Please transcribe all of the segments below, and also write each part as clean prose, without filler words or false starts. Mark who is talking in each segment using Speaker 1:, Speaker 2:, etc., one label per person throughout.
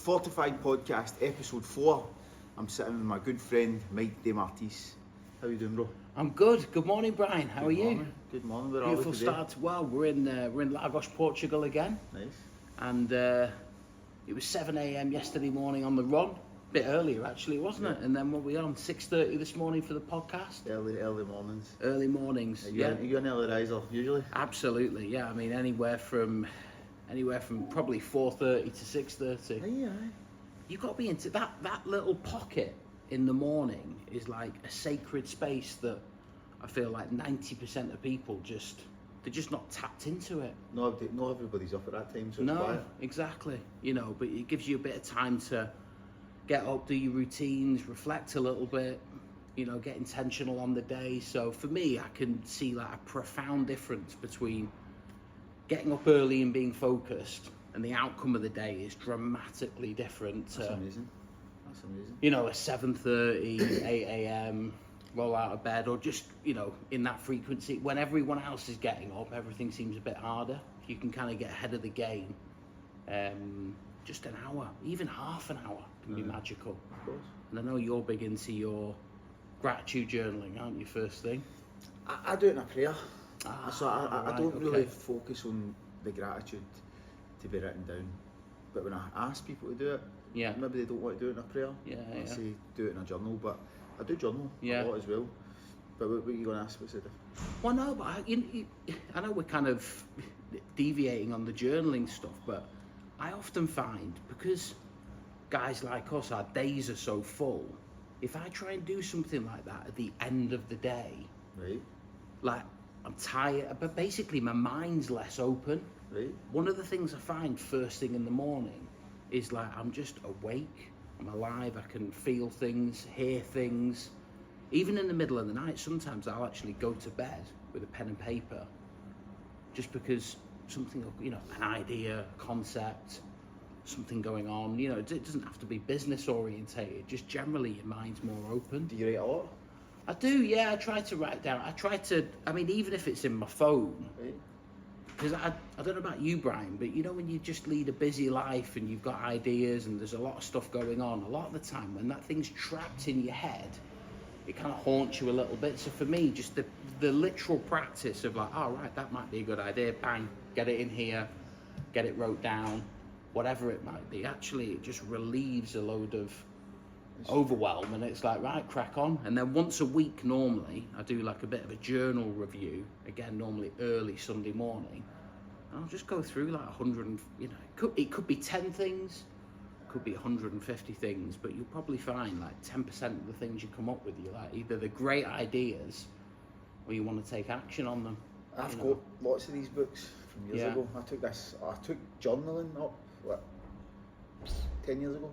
Speaker 1: FORTIFIED Podcast, episode 4. I'm sitting with my good friend Mike De Martiis. How you doing, bro?
Speaker 2: I'm good. Good morning, Brian. How are you?
Speaker 1: Good morning. Where
Speaker 2: Beautiful
Speaker 1: are we today?
Speaker 2: start. Well, we're in Lagos, Portugal again,
Speaker 1: Nice.
Speaker 2: and it was 7 a.m. yesterday morning on the run. A bit earlier, actually, wasn't it? And then what we on 6:30 this morning for the podcast.
Speaker 1: Early mornings.
Speaker 2: Early mornings.
Speaker 1: You're an early riser usually.
Speaker 2: Absolutely. Yeah. I mean, anywhere from probably 4:30 to 6:30.
Speaker 1: Aye.
Speaker 2: You've got to be into that little pocket in the morning is like a sacred space that I feel like 90% of people they're just not tapped into it.
Speaker 1: No, everybody's up at that time, so it's quiet.
Speaker 2: Exactly. But it gives you a bit of time to get up, do your routines, reflect a little bit, get intentional on the day. So for me, I can see like a profound difference between getting up early and being focused, and the outcome of the day is dramatically different.
Speaker 1: That's amazing.
Speaker 2: A 7:30, 8 a.m, roll out of bed, or just, in that frequency. When everyone else is getting up, everything seems a bit harder. You can kind of get ahead of the game. Just an hour, even half an hour can be magical.
Speaker 1: Of course.
Speaker 2: And I know you're big into your gratitude journaling, aren't you, first thing?
Speaker 1: I do it in a prayer. So I
Speaker 2: right,
Speaker 1: don't really
Speaker 2: okay.
Speaker 1: focus on the gratitude to be written down. But when I ask people to do it, maybe they don't want to do it in a prayer. I say do it in a journal, but I do journal a lot as well. But what are you going to ask? What's the difference?
Speaker 2: Well, no, but I know we're kind of deviating on the journaling stuff, but I often find, because guys like us, our days are so full, if I try and do something like that at the end of the day,
Speaker 1: Right.
Speaker 2: like I'm tired, but basically my mind's less open.
Speaker 1: Right.
Speaker 2: One of the things I find first thing in the morning is like I'm just awake, I'm alive, I can feel things, hear things. Even in the middle of the night, sometimes I'll actually go to bed with a pen and paper, just because something, an idea, concept, something going on, it doesn't have to be business orientated, just generally your mind's more open.
Speaker 1: Do you write a lot?
Speaker 2: I do, I try to write down, even if it's in my phone,
Speaker 1: Right.
Speaker 2: because I don't know about you, Brian, but when you just lead a busy life and you've got ideas and there's a lot of stuff going on, a lot of the time when that thing's trapped in your head, it kind of haunts you a little bit. So for me, just the literal practice of like, oh right, that might be a good idea, bang, get it in here, get it wrote down, whatever it might be, actually it just relieves a load of overwhelm, and it's like, right, crack on. And then once a week normally I do like a bit of a journal review, again normally early Sunday morning, and I'll just go through like 100 and, it could be 10 things, could be 150 things, but you'll probably find like 10% of the things you come up with, you like either the great ideas or you want to take action on them.
Speaker 1: I've got lots of these books from years ago. I took journaling up 10 years ago.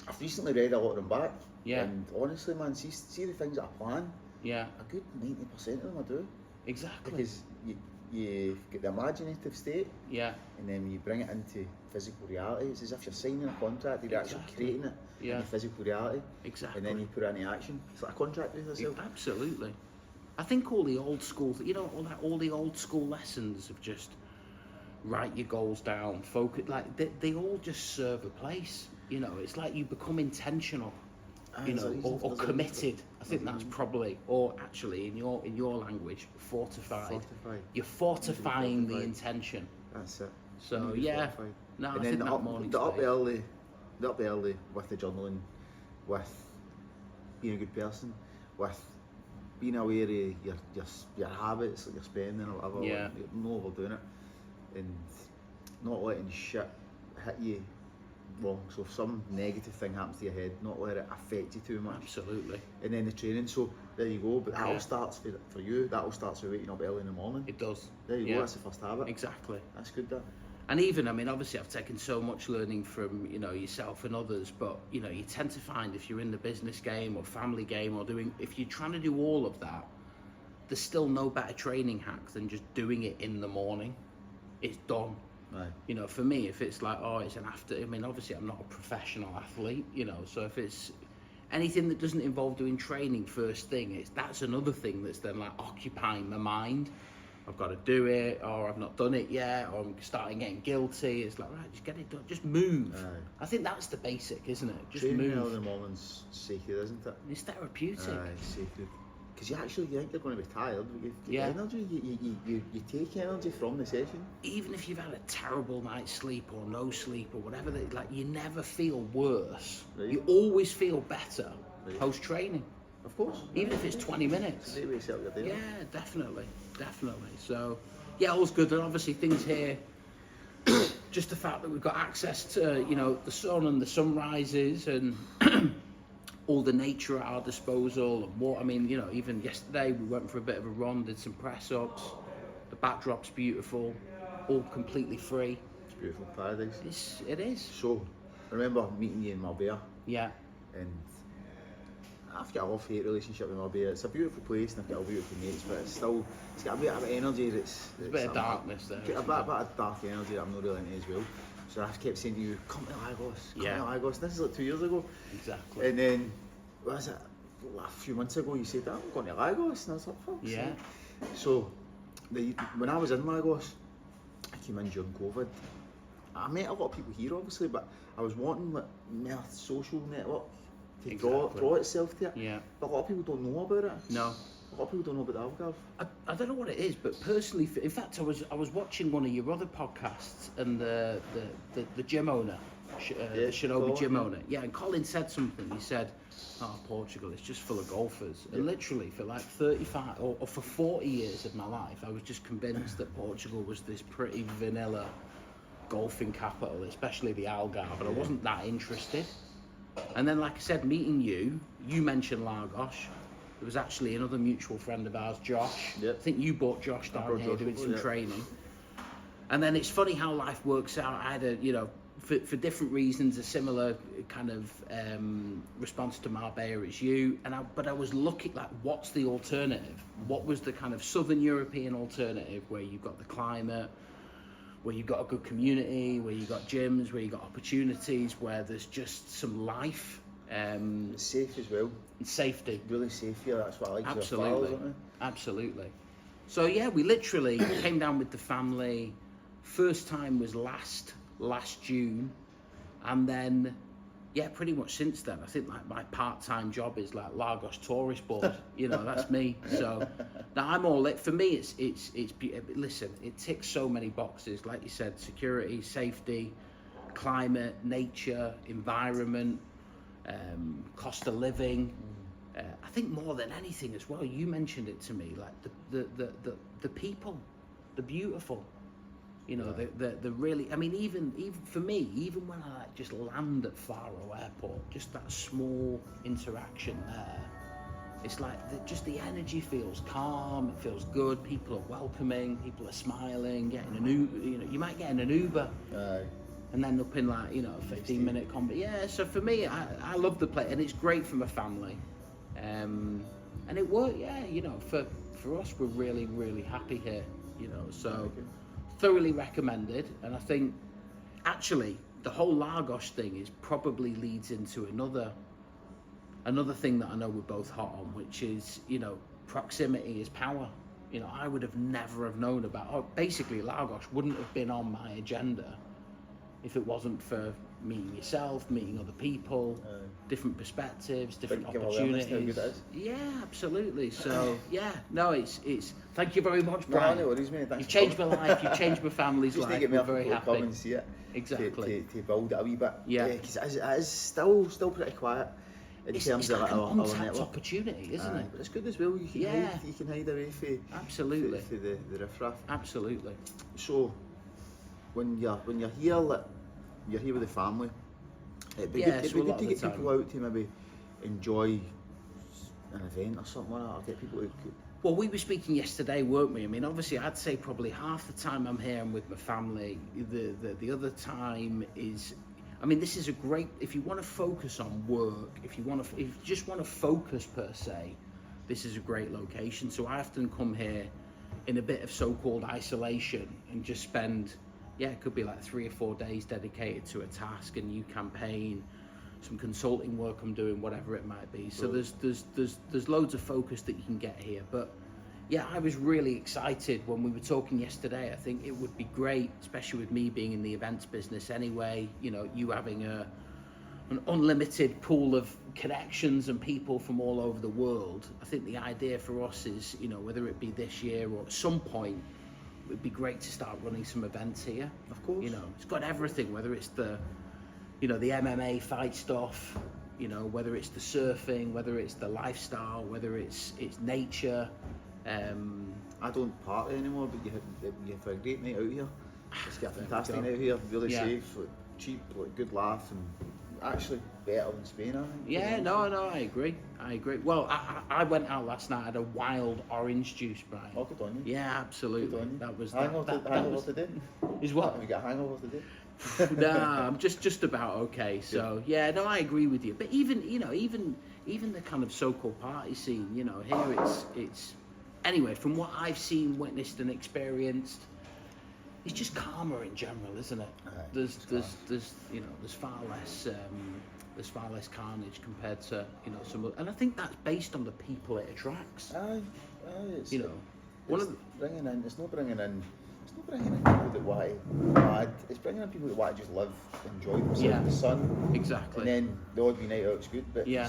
Speaker 1: I've recently read a lot of them back. And honestly, man, see the things that I plan. A good 90% of them I do.
Speaker 2: Exactly.
Speaker 1: Because you get the imaginative state. And then when you bring it into physical reality, it's as if you're signing a contract, you're actually creating it in the physical reality.
Speaker 2: Exactly.
Speaker 1: And then you put it into action. It's like a contract with yourself.
Speaker 2: Absolutely. I think all the old school, all the old school lessons of just write your goals down, focus, like they all just serve a place. It's like you become intentional, or committed. I think that's probably, or actually in your language, fortified. You're fortifying the intention.
Speaker 1: That's it.
Speaker 2: So no,
Speaker 1: and
Speaker 2: I
Speaker 1: then
Speaker 2: think
Speaker 1: the
Speaker 2: that morning.
Speaker 1: up early with the journaling, with being a good person, with being aware of your habits, like your spending or whatever.
Speaker 2: Yeah.
Speaker 1: Not overdoing it, and not letting shit hit you wrong. So if some negative thing happens to your head, not let it affect you too much.
Speaker 2: Absolutely.
Speaker 1: And then the training, so there you go. But that all starts for you. That all starts with waking up early in the morning.
Speaker 2: It does.
Speaker 1: There you go. That's the first habit.
Speaker 2: Exactly.
Speaker 1: That's good. That.
Speaker 2: And even, obviously I've taken so much learning from, yourself and others, but, you tend to find if you're in the business game or family game or if you're trying to do all of that, there's still no better training hack than just doing it in the morning. It's done. Right. For me, if it's like, it's an after, obviously I'm not a professional athlete, so if it's anything that doesn't involve doing training first thing, that's another thing that's then like occupying my mind. I've got to do it, or I've not done it yet, or I'm starting getting guilty. It's like, right, just get it done, just move.
Speaker 1: Aye.
Speaker 2: I think that's the basic, isn't it? Just
Speaker 1: Training
Speaker 2: move.
Speaker 1: early in the morning's sacred, isn't it?
Speaker 2: It's therapeutic.
Speaker 1: Aye, it's sacred. Because you think you're going to be tired, but you
Speaker 2: Yeah.
Speaker 1: energy, you take energy from the session.
Speaker 2: Even if you've had a terrible night's sleep or no sleep or whatever, like you never feel worse.
Speaker 1: Right.
Speaker 2: You always feel better
Speaker 1: Right.
Speaker 2: post-training.
Speaker 1: Of course.
Speaker 2: Even if it's 20 minutes.
Speaker 1: It's a great way to set up your day.
Speaker 2: Yeah, definitely. So, yeah, all's good. And obviously things here, just the fact that we've got access to, the sun and the sunrises and all the nature at our disposal. And what, even yesterday we went for a bit of a run, did some press-ups. The backdrop's beautiful, all completely free.
Speaker 1: It's beautiful paradise.
Speaker 2: It is.
Speaker 1: So, I remember meeting you in Marbella.
Speaker 2: Yeah.
Speaker 1: And I've got a love-hate relationship with Marbella. It's a beautiful place and I've got all beautiful mates, but it's got a bit of energy that's...
Speaker 2: There's a bit of darkness there.
Speaker 1: A bit of dark energy that I'm not really into as well. So I kept saying to you, come to Lagos, come to Lagos. This is like 2 years ago.
Speaker 2: Exactly.
Speaker 1: And then, what was it, a few months ago you said, I'm going to Lagos. And I was like, fuck.
Speaker 2: Yeah.
Speaker 1: So, when I was in Lagos, I came in during COVID. I met a lot of people here obviously, but I was wanting like more social network to draw itself to it.
Speaker 2: Yeah.
Speaker 1: But a lot of people don't know about it.
Speaker 2: No.
Speaker 1: A lot of people don't know about the Algarve.
Speaker 2: I don't know what it is, but personally, in fact, I was watching one of your other podcasts, and the gym owner, the Shinobi gym owner, and Colin said something. He said, "Oh, Portugal is just full of golfers." And literally, for like 35 or for 40 years of my life, I was just convinced that Portugal was this pretty vanilla golfing capital, especially the Algarve, and I wasn't that interested. And then, like I said, meeting you mentioned Lagos. There was actually another mutual friend of ours, Josh.
Speaker 1: Yep.
Speaker 2: I think you brought Josh down here doing some training. And then it's funny how life works out. I had for different reasons, a similar kind of response to Marbella as you. But I was looking like, what's the alternative? What was the kind of Southern European alternative where you've got the climate, where you've got a good community, where you've got gyms, where you've got opportunities, where there's just some life.
Speaker 1: It's safe as well.
Speaker 2: And safety.
Speaker 1: Really safe here, that's what I like.
Speaker 2: Absolutely. So yeah, we literally came down with the family. First time was last June, and then pretty much since then. I think like my part-time job is like Lagos tourist board. That's me. So now I'm all lit. For me, it's listen, it ticks so many boxes. Like you said, security, safety, climate, nature, environment, cost of living. I think more than anything as well, you mentioned it to me, like the people, the beautiful. The really, even for me, even when I like just land at Faro Airport, just that small interaction there, it's like just the energy feels calm, it feels good, people are welcoming, people are smiling, getting an Uber, you might get in an Uber. And then up in like, a 15-minute combo. Yeah, so for me, I love the place, and it's great for my family. And it worked, for us, we're really, really happy here, so thoroughly recommended. And I think, actually, the whole Lagos thing probably leads into another thing that I know we're both hot on, which is, proximity is power. I would have never have known about, basically Lagos wouldn't have been on my agenda if it wasn't for meeting yourself, meeting other people, different perspectives, different opportunities. Yeah, absolutely. So it's thank you very much, Brian.
Speaker 1: No worries, mate.
Speaker 2: You've changed my life, you've changed my family's
Speaker 1: life.
Speaker 2: We're very happy.
Speaker 1: Come and see it.
Speaker 2: Exactly.
Speaker 1: To build it a wee bit.
Speaker 2: Yeah.
Speaker 1: Because it is still pretty quiet in terms of
Speaker 2: like
Speaker 1: our
Speaker 2: untapped
Speaker 1: network.
Speaker 2: Opportunity, isn't it?
Speaker 1: But it's good as well. You can hide away for the riffraff.
Speaker 2: Absolutely.
Speaker 1: So when you're here, like, you're here with the family. It'd be good to get people out to maybe enjoy an event or something like that, or get people to...
Speaker 2: Well, we were speaking yesterday, weren't we? Obviously, I'd say probably half the time I'm here, I'm with my family. The other time is... this is a great... If you want to focus on work, if you just want to focus per se, this is a great location. So I often come here in a bit of so-called isolation and just spend... it could be like 3 or 4 days dedicated to a task, a new campaign, some consulting work I'm doing, whatever it might be. So there's loads of focus that you can get here. But yeah, I was really excited when we were talking yesterday. I think it would be great, especially with me being in the events business anyway, you know, you having an unlimited pool of connections and people from all over the world. I think the idea for us is, you know, whether it be this year or at some point, it would be great to start running some events here.
Speaker 1: Of course.
Speaker 2: You know, it's got everything, whether it's the, you know, the MMA fight stuff, you know, whether it's the surfing, whether it's the lifestyle, whether it's nature.
Speaker 1: I don't party anymore, but you have a great night out here. It's got a fantastic night out here, really safe, like, cheap, like, good laugh, and actually better than Spain, I think.
Speaker 2: Yeah, no, I agree. Well, I went out last night, had a wild orange juice, Brian.
Speaker 1: Oh, good on you.
Speaker 2: Yeah, absolutely.
Speaker 1: Good on you.
Speaker 2: That was
Speaker 1: hangover today?
Speaker 2: Is what?
Speaker 1: Have you got a hangover today?
Speaker 2: Nah, I'm just about okay. So yeah, no, I agree with you. But even, you know, even the kind of so-called party scene, you know, here it's anyway, from what I've seen, witnessed, and experienced, it's just calmer in general, isn't it? There's you know, there's far less carnage compared to, you know, and I think that's based on the people it attracts.
Speaker 1: It's,
Speaker 2: you know,
Speaker 1: it's not bringing in people that want to mad. It's bringing in people that want to just live, enjoy themselves in the sun.
Speaker 2: Exactly.
Speaker 1: And then the odd wee night out's good. But
Speaker 2: yeah.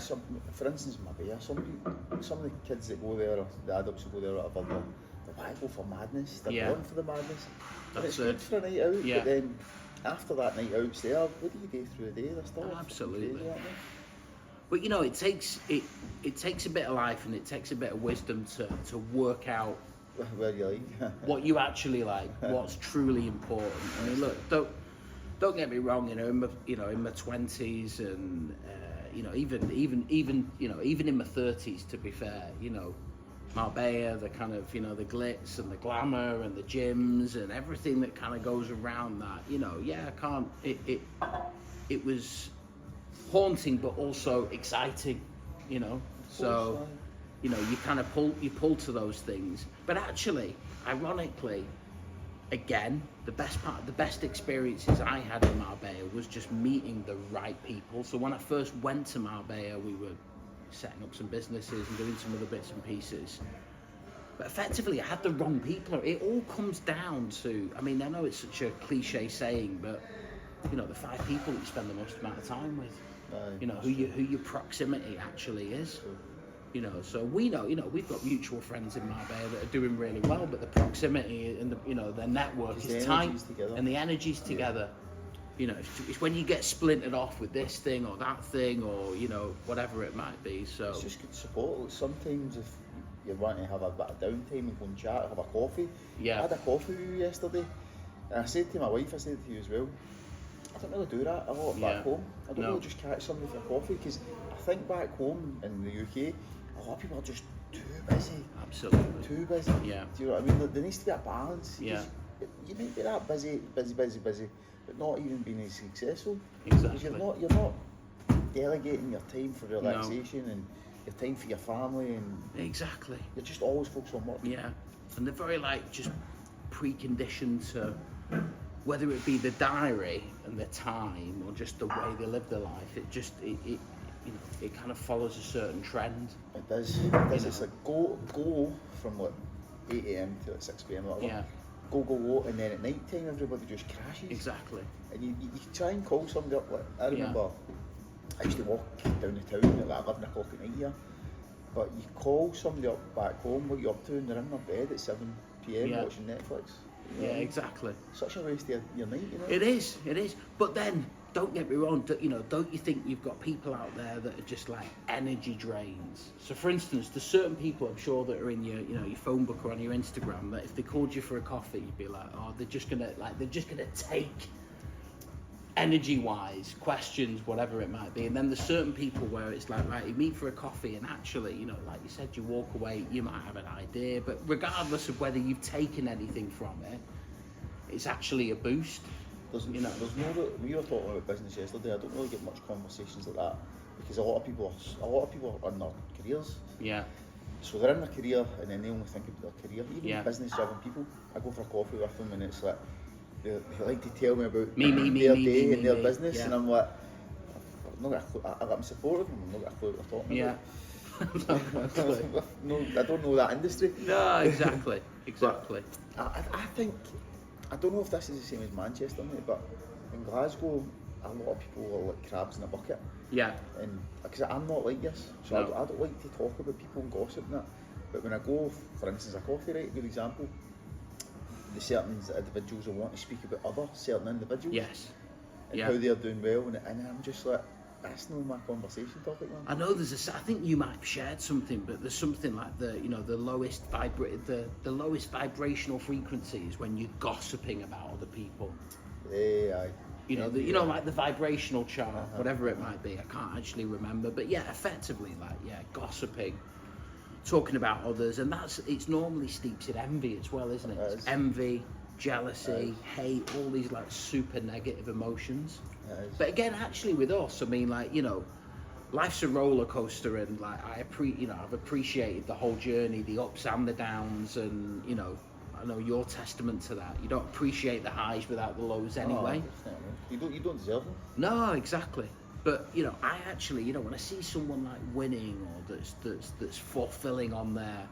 Speaker 1: For instance, Marbella, some of the kids that go there, or the adults who go there, or whatever, they want to go for madness. They're born for the madness. And it's good for a night out.
Speaker 2: Yeah.
Speaker 1: But then after that night out's there, what do you do through the day? They're still
Speaker 2: absolutely.
Speaker 1: Crazy, aren't they?
Speaker 2: But you know, it takes a bit of life, and it takes a bit of wisdom to work out
Speaker 1: where you like,
Speaker 2: what you actually like, what's truly important. I mean, look, don't get me wrong. You know, in my 20s, and you know, even in my 30s. To be fair, you know, Marbella, the kind of, you know, the glitz and the glamour and the gyms and everything that kind of goes around that. You know, yeah, I can't. It was haunting, but also exciting. You know, so. You know, you kind of pull to those things. But actually, ironically, again, the best experiences I had in Marbella was just meeting the right people. So when I first went to Marbella, we were setting up some businesses and doing some other bits and pieces. But effectively, I had the wrong people. It all comes down to, I mean, I know it's such a cliche saying, but, you know, the 5 people that you spend the most amount of time with. You know, who your proximity actually is. You know, so we know, you know, we've got mutual friends in Marbella that are doing really well, but the proximity and the, you know, their network is tight, and the energy's together. You know, it's when you get splintered off with this thing or that thing, or, you know, whatever it might be. So
Speaker 1: it's just good support. Sometimes if you want to have a bit of downtime and go and chat, have a coffee.
Speaker 2: Yeah.
Speaker 1: I had a coffee with you yesterday, and I said to my wife, I said to you as well, I don't really do that a lot back home. I don't really just catch somebody for a coffee, because I think back home in the UK, a lot of people are just too busy.
Speaker 2: Absolutely.
Speaker 1: Too busy.
Speaker 2: Yeah.
Speaker 1: Do you know what I mean? There needs to be a balance.
Speaker 2: Yeah.
Speaker 1: You might be that busy, but not even being as successful.
Speaker 2: Exactly.
Speaker 1: Because you're not delegating your time for relaxation and your time for your family, and
Speaker 2: exactly.
Speaker 1: You're just always focused on work.
Speaker 2: Yeah. And they're very just preconditioned to, whether it be the diary and the time or just the way they live their life. You know, it kind of follows a certain trend.
Speaker 1: It does. It's like go from 8 a.m. to 6 p.m. or whatever.
Speaker 2: Yeah.
Speaker 1: Go, and then at night time everybody just crashes.
Speaker 2: Exactly.
Speaker 1: And you try and call somebody up. Like, I remember I used to walk down the town at like 11 o'clock at night here. But you call somebody up back home, what you up to, and they're in their bed at 7 p.m. watching Netflix. You know,
Speaker 2: exactly.
Speaker 1: Such a waste of your night, you know.
Speaker 2: It is. But then, don't get me wrong, you know, don't you think you've got people out there that are just like energy drains? So for instance, there's certain people, I'm sure, that are in your, you know, your phone book or on your Instagram, that if they called you for a coffee, you'd be like, oh, they're just gonna take energy-wise questions, whatever it might be. And then there's certain people where it's like, right, you meet for a coffee, and actually, you know, like you said, you walk away, you might have an idea, but regardless of whether you've taken anything from it, it's actually a boost.
Speaker 1: There's no, we were talking about business yesterday. I don't really get much conversations like that, because a lot of people are in their careers.
Speaker 2: Yeah.
Speaker 1: So they're in their career, and then they only think about their career. Even business-driven people, I go for a coffee with them, and it's like they like to tell me about their day and their business, and I'm like, I've got them supportive, and I'm not got a clue what they're talking about. No, I don't know that industry.
Speaker 2: No, exactly.
Speaker 1: I think, I don't know if this is the same as Manchester, mate, but in Glasgow, a lot of people are like crabs in a bucket.
Speaker 2: Yeah.
Speaker 1: And because I'm not like this, so
Speaker 2: No.
Speaker 1: I don't like to talk about people and gossip and that. But when I go, for instance, a coffee, right, good example, the certain individuals will want to speak about other certain individuals.
Speaker 2: Yes.
Speaker 1: And how they're doing well, and I'm just like, that's not my conversation topic, man.
Speaker 2: I know I think you might have shared something, but there's something like the lowest vibrational frequencies when you're gossiping about other people.
Speaker 1: Yeah,
Speaker 2: Like the vibrational chart, whatever it might be. I can't actually remember, but yeah, effectively, gossiping, talking about others, and it's normally steeps in envy as well, isn't it? It's envy, jealousy, hate, all these like super negative emotions. But again, actually, with us, I mean, like, life's a roller coaster, and like I've appreciated the whole journey, the ups and the downs, and I know you're testament to that. You don't appreciate the highs without the lows anyway.
Speaker 1: You don't deserve them.
Speaker 2: No, exactly. But I actually, when I see someone like winning, or that's fulfilling on their,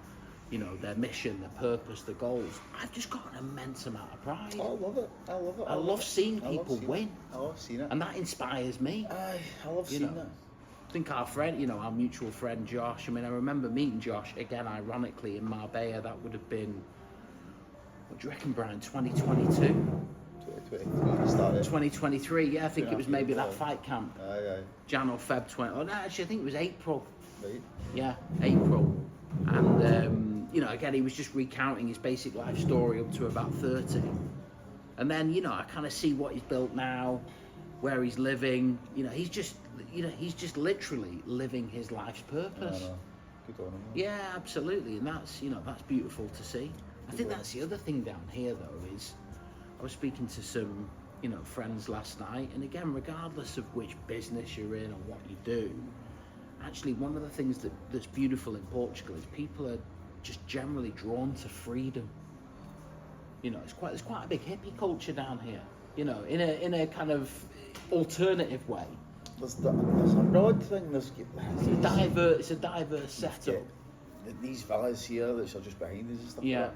Speaker 2: their mission, their purpose, their goals, I've just got an immense amount of pride.
Speaker 1: I love it.
Speaker 2: I love seeing people win.
Speaker 1: I love seeing it.
Speaker 2: And that inspires me.
Speaker 1: I love seeing that.
Speaker 2: I think our friend, our mutual friend Josh, I mean, I remember meeting Josh, again, ironically, in Marbella. That would have been, what do you reckon, Brian, 2022? 2023, yeah, I think it was maybe that fight camp. Jan or Feb 20. Oh no, actually I think it was April.
Speaker 1: Right.
Speaker 2: Yeah, April. And again, he was just recounting his basic life story up to about 30. And then, I kind of see what he's built now, where he's living. He's just literally living his life's purpose.
Speaker 1: Good on him.
Speaker 2: Yeah, absolutely. And that's beautiful to see. I think that's the other thing down here though, is I was speaking to some, friends last night, and again, regardless of which business you're in or what you do, actually one of the things that's beautiful in Portugal is people are just generally drawn to freedom. There's quite a big hippie culture down here, in a kind of alternative way.
Speaker 1: There's a broad thing,
Speaker 2: It's a diverse setup.
Speaker 1: These villas here that are just behind us and stuff like that.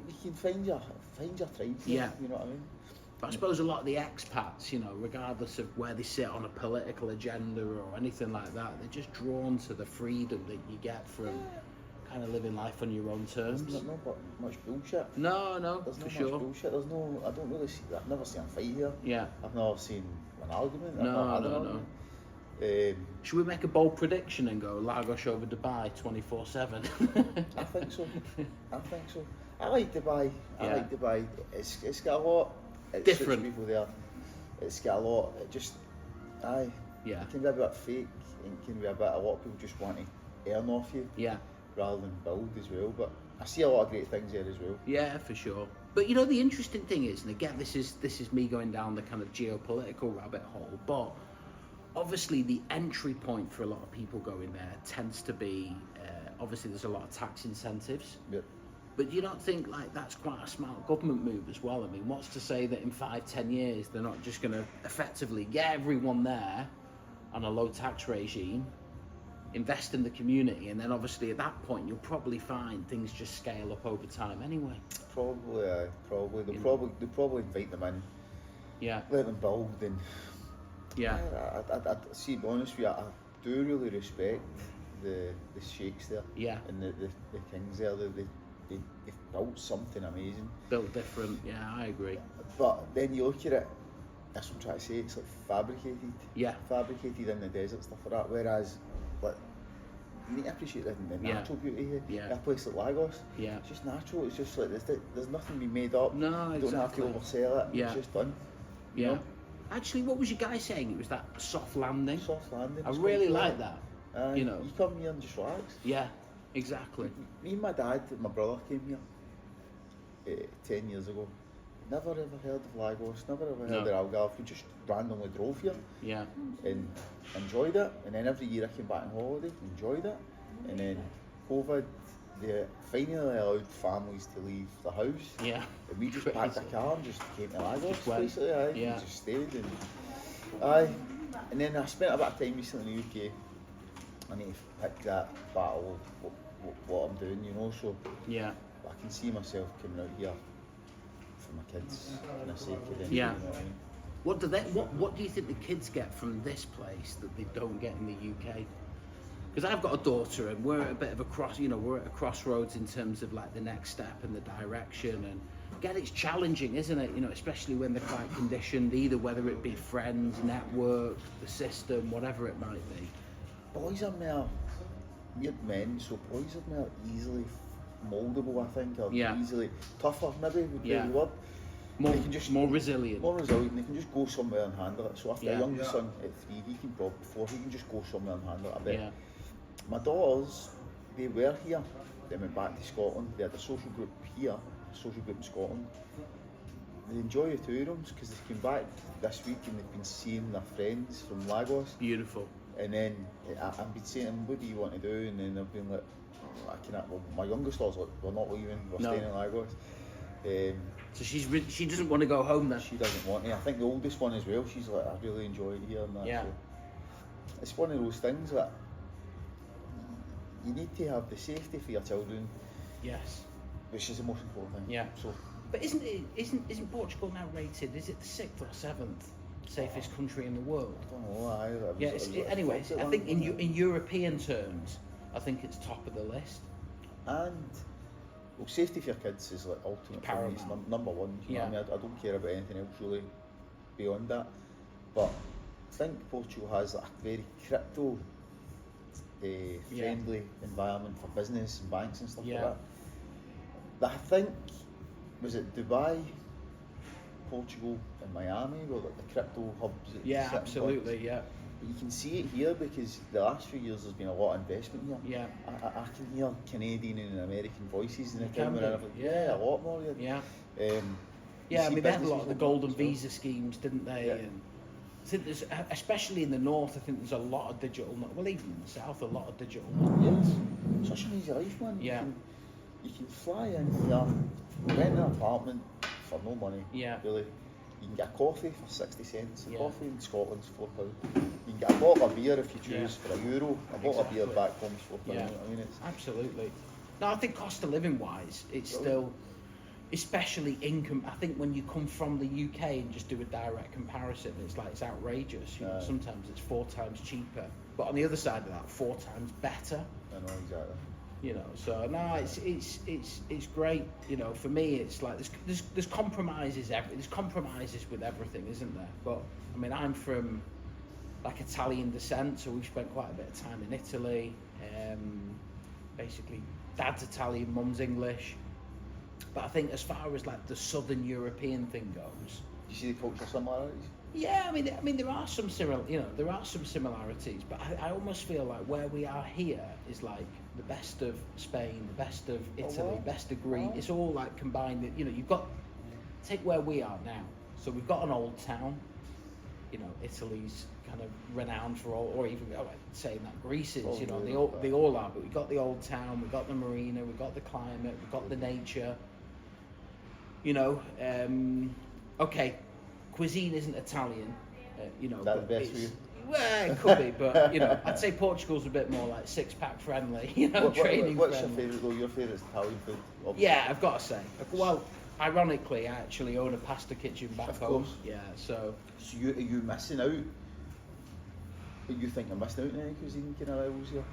Speaker 1: You can find your tribe.
Speaker 2: Yeah.
Speaker 1: You know what I mean?
Speaker 2: But I suppose a lot of the expats, regardless of where they sit on a political agenda or anything like that, they're just drawn to the freedom that you get from kind of living life on your own terms.
Speaker 1: There's not much bullshit.
Speaker 2: No,
Speaker 1: there's
Speaker 2: for
Speaker 1: not
Speaker 2: sure.
Speaker 1: Much bullshit. I don't really see. I've never seen a fight here.
Speaker 2: Yeah.
Speaker 1: I've never seen an argument.
Speaker 2: No. Should we make a bold prediction and go Lagos over Dubai 24/7?
Speaker 1: I think so. I like Dubai. It's got a lot. It
Speaker 2: different
Speaker 1: people there. It's got a lot. It just, it can be a bit fake. It can be a lot of people just want to earn off you.
Speaker 2: Yeah.
Speaker 1: Rather than build as well. But I see a lot of great things there as well.
Speaker 2: Yeah, for sure. But the interesting thing is, and again, this is me going down the kind of geopolitical rabbit hole, but obviously the entry point for a lot of people going there tends to be, obviously there's a lot of tax incentives.
Speaker 1: Yep.
Speaker 2: But you don't think like that's quite a smart government move as well? I mean, what's to say that in 5-10 years they're not just going to effectively get everyone there on a low tax regime, invest in the community, and then obviously at that point you'll probably find things just scale up over time anyway.
Speaker 1: Probably. They'll probably invite them in.
Speaker 2: Yeah.
Speaker 1: Let them build and.
Speaker 2: Yeah.
Speaker 1: I see. To be honest with you, I do really respect the sheikhs there.
Speaker 2: Yeah.
Speaker 1: And the kings there. They've built something amazing.
Speaker 2: Built different. Yeah, I agree.
Speaker 1: But then you look at it. That's what I'm trying to say. It's like fabricated.
Speaker 2: Yeah.
Speaker 1: Fabricated in the desert, stuff like that. Whereas, like, you need to appreciate the natural beauty here.
Speaker 2: Yeah.
Speaker 1: A place like Lagos.
Speaker 2: Yeah.
Speaker 1: It's just natural. It's just like there's nothing to be made up.
Speaker 2: No,
Speaker 1: you don't have to oversell it.
Speaker 2: Yeah.
Speaker 1: It's just done.
Speaker 2: Yeah.
Speaker 1: You know?
Speaker 2: Actually, what was your guy saying? It was that soft landing.
Speaker 1: Soft landing.
Speaker 2: I really like that.
Speaker 1: You come here and just relax.
Speaker 2: Yeah. Exactly.
Speaker 1: Me and my dad and my brother came here 10 years ago. Never ever heard of Lagos, never ever heard of Algarve. We just randomly drove here.
Speaker 2: Yeah.
Speaker 1: And enjoyed it. And then every year I came back on holiday, enjoyed it. And then COVID, they finally allowed families to leave the house.
Speaker 2: Yeah.
Speaker 1: And we just packed a car and just came to Lagos, basically.
Speaker 2: Yeah.
Speaker 1: We just stayed. And then I spent a bit of time recently in the UK. I need to pick that battle of what I'm doing, you know. So
Speaker 2: Yeah.
Speaker 1: I can see myself coming out here for my kids for the sake of them.
Speaker 2: Yeah.
Speaker 1: You know what I mean?
Speaker 2: What do you think the kids get from this place that they don't get in the UK? Because I've got a daughter, and we're at a bit of a we're at a crossroads in terms of like the next step and the direction. And again, it's challenging, isn't it? You know, especially when they're quite conditioned, either whether it be friends, network, the system, whatever it might be.
Speaker 1: Boys are more, we're men, so boys are more easily mouldable, I think, or easily tougher, maybe would be the word.
Speaker 2: More resilient.
Speaker 1: More resilient, they can just go somewhere and handle it. So after a young son at 3, he can probably 4, he can just go somewhere and handle it a bit. My daughters, they were here, they went back to Scotland, they had a social group here, a social group in Scotland. They enjoy the tour rooms because they came back this week and they've been seeing their friends from Lagos.
Speaker 2: Beautiful.
Speaker 1: And then I've been saying to them, what do you want to do? And then they've been like, my youngest daughter's like, we're not leaving, we're staying in Lagos.
Speaker 2: So she doesn't want to go home then?
Speaker 1: She doesn't want to. I think the oldest one as well, she's like, I really enjoy it here and that.
Speaker 2: Yeah.
Speaker 1: So it's one of those things that you need to have the safety for your children.
Speaker 2: Yes.
Speaker 1: Which is the most important thing.
Speaker 2: Yeah.
Speaker 1: So,
Speaker 2: but isn't Portugal now rated? Is it the 6th or 7th safest country in the world?
Speaker 1: I don't know either.
Speaker 2: Yeah. Anyways, I think in European terms, I think it's top of the list.
Speaker 1: And well, safety for your kids is like ultimate for me. It's number one. You know what I mean? I don't care about anything else really beyond that. But I think Portugal has like a very crypto friendly environment for business and banks and stuff like that. But I think, was it Dubai, Portugal and Miami were like the crypto hubs?
Speaker 2: Yeah, absolutely, yeah.
Speaker 1: But you can see it here because the last few years there's been a lot of investment here.
Speaker 2: Yeah.
Speaker 1: I can hear Canadian and American voices in the town when I'm like, a lot more.
Speaker 2: Yeah.
Speaker 1: Yeah,
Speaker 2: I mean, they had a lot of the golden visa schemes, didn't they?
Speaker 1: Yeah.
Speaker 2: And I think there's, especially in the north, I think there's a lot of digital. Well, even in the south, a lot of digital.
Speaker 1: Yes, such an easy life, man.
Speaker 2: Yeah.
Speaker 1: You can fly in here, rent an apartment for no money.
Speaker 2: Yeah.
Speaker 1: Really. You can get a coffee for 60 cents. A
Speaker 2: Yeah.
Speaker 1: coffee in Scotland's £4. You can get a bottle of beer if you choose for €1. A bottle of beer
Speaker 2: Exactly.
Speaker 1: back home is £4.
Speaker 2: Yeah.
Speaker 1: You know what I mean? It's
Speaker 2: Absolutely. No, I think cost of living wise, it's still, especially income. I think when you come from the UK and just do a direct comparison, it's outrageous. You know, sometimes it's 4 times cheaper, but on the other side of that, 4 times better.
Speaker 1: I know exactly.
Speaker 2: You know, so no, it's great. You know, for me, it's like there's compromises. There's compromises with everything, isn't there? But I mean, I'm from like Italian descent, so we've spent quite a bit of time in Italy. Basically, dad's Italian, mum's English. But I think as far as like the Southern European thing goes,
Speaker 1: Do you see the cultural similarities?
Speaker 2: yeah, I mean there are some similarities, but I almost feel like where we are here is like the best of Spain, the best of Italy, best of Greece. It's all like combined. You know, you've got take where we are now. So we've got an old town. You know, Italy's kind of renowned for all, or even saying that Greece is. You know, they all are. But we've got the old town, we've got the marina, we've got the climate, we've got the nature. You know, okay. Cuisine isn't Italian, you know.
Speaker 1: That's the best for you?
Speaker 2: Well, it could be, but you know, I'd say Portugal's a bit more like 6-pack friendly, you know, training
Speaker 1: What's
Speaker 2: friendly.
Speaker 1: your favourite though? Your favourite Italian food? Obviously.
Speaker 2: Yeah, I've got to say. Well, ironically, I actually own a pasta kitchen back
Speaker 1: Of
Speaker 2: home.
Speaker 1: course.
Speaker 2: Yeah, so.
Speaker 1: So are you missing out? You think you're missing out on any cuisine kind of levels here?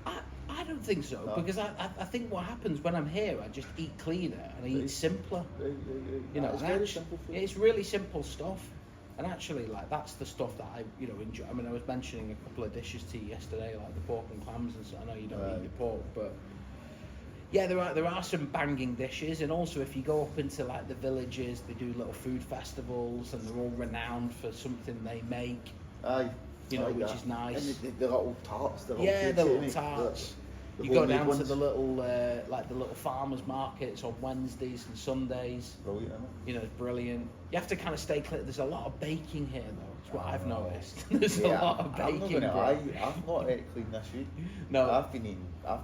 Speaker 2: I don't think so,
Speaker 1: No.
Speaker 2: because I think what happens when I'm here, I just eat cleaner and I eat simpler.
Speaker 1: Right.
Speaker 2: You know,
Speaker 1: It's
Speaker 2: and
Speaker 1: very simple food.
Speaker 2: It's really simple stuff. And actually, like, that's the stuff that I, you know, enjoy. I mean, I was mentioning a couple of dishes to you yesterday, like the pork and clams and so. I know you don't eat your pork, but yeah, there are some banging dishes. And also, if you go up into like the villages, they do little food festivals, and they're all renowned for something they make.
Speaker 1: Aye.
Speaker 2: You know,
Speaker 1: like
Speaker 2: which
Speaker 1: that.
Speaker 2: is nice.
Speaker 1: And the little tarts. The little
Speaker 2: Yeah,
Speaker 1: cakes
Speaker 2: the
Speaker 1: they
Speaker 2: little
Speaker 1: make,
Speaker 2: tarts.
Speaker 1: the
Speaker 2: You go
Speaker 1: homemade
Speaker 2: down
Speaker 1: ones.
Speaker 2: to the little, like the little farmers markets on Wednesdays and Sundays.
Speaker 1: Brilliant, isn't it?
Speaker 2: You know, it's brilliant. You have to kind of stay clear. There's a lot of baking here, though. That's what I've noticed. There's a lot of
Speaker 1: I'm not
Speaker 2: baking.
Speaker 1: gonna
Speaker 2: bro.
Speaker 1: lie, I've not ate clean this week.
Speaker 2: No.
Speaker 1: I've been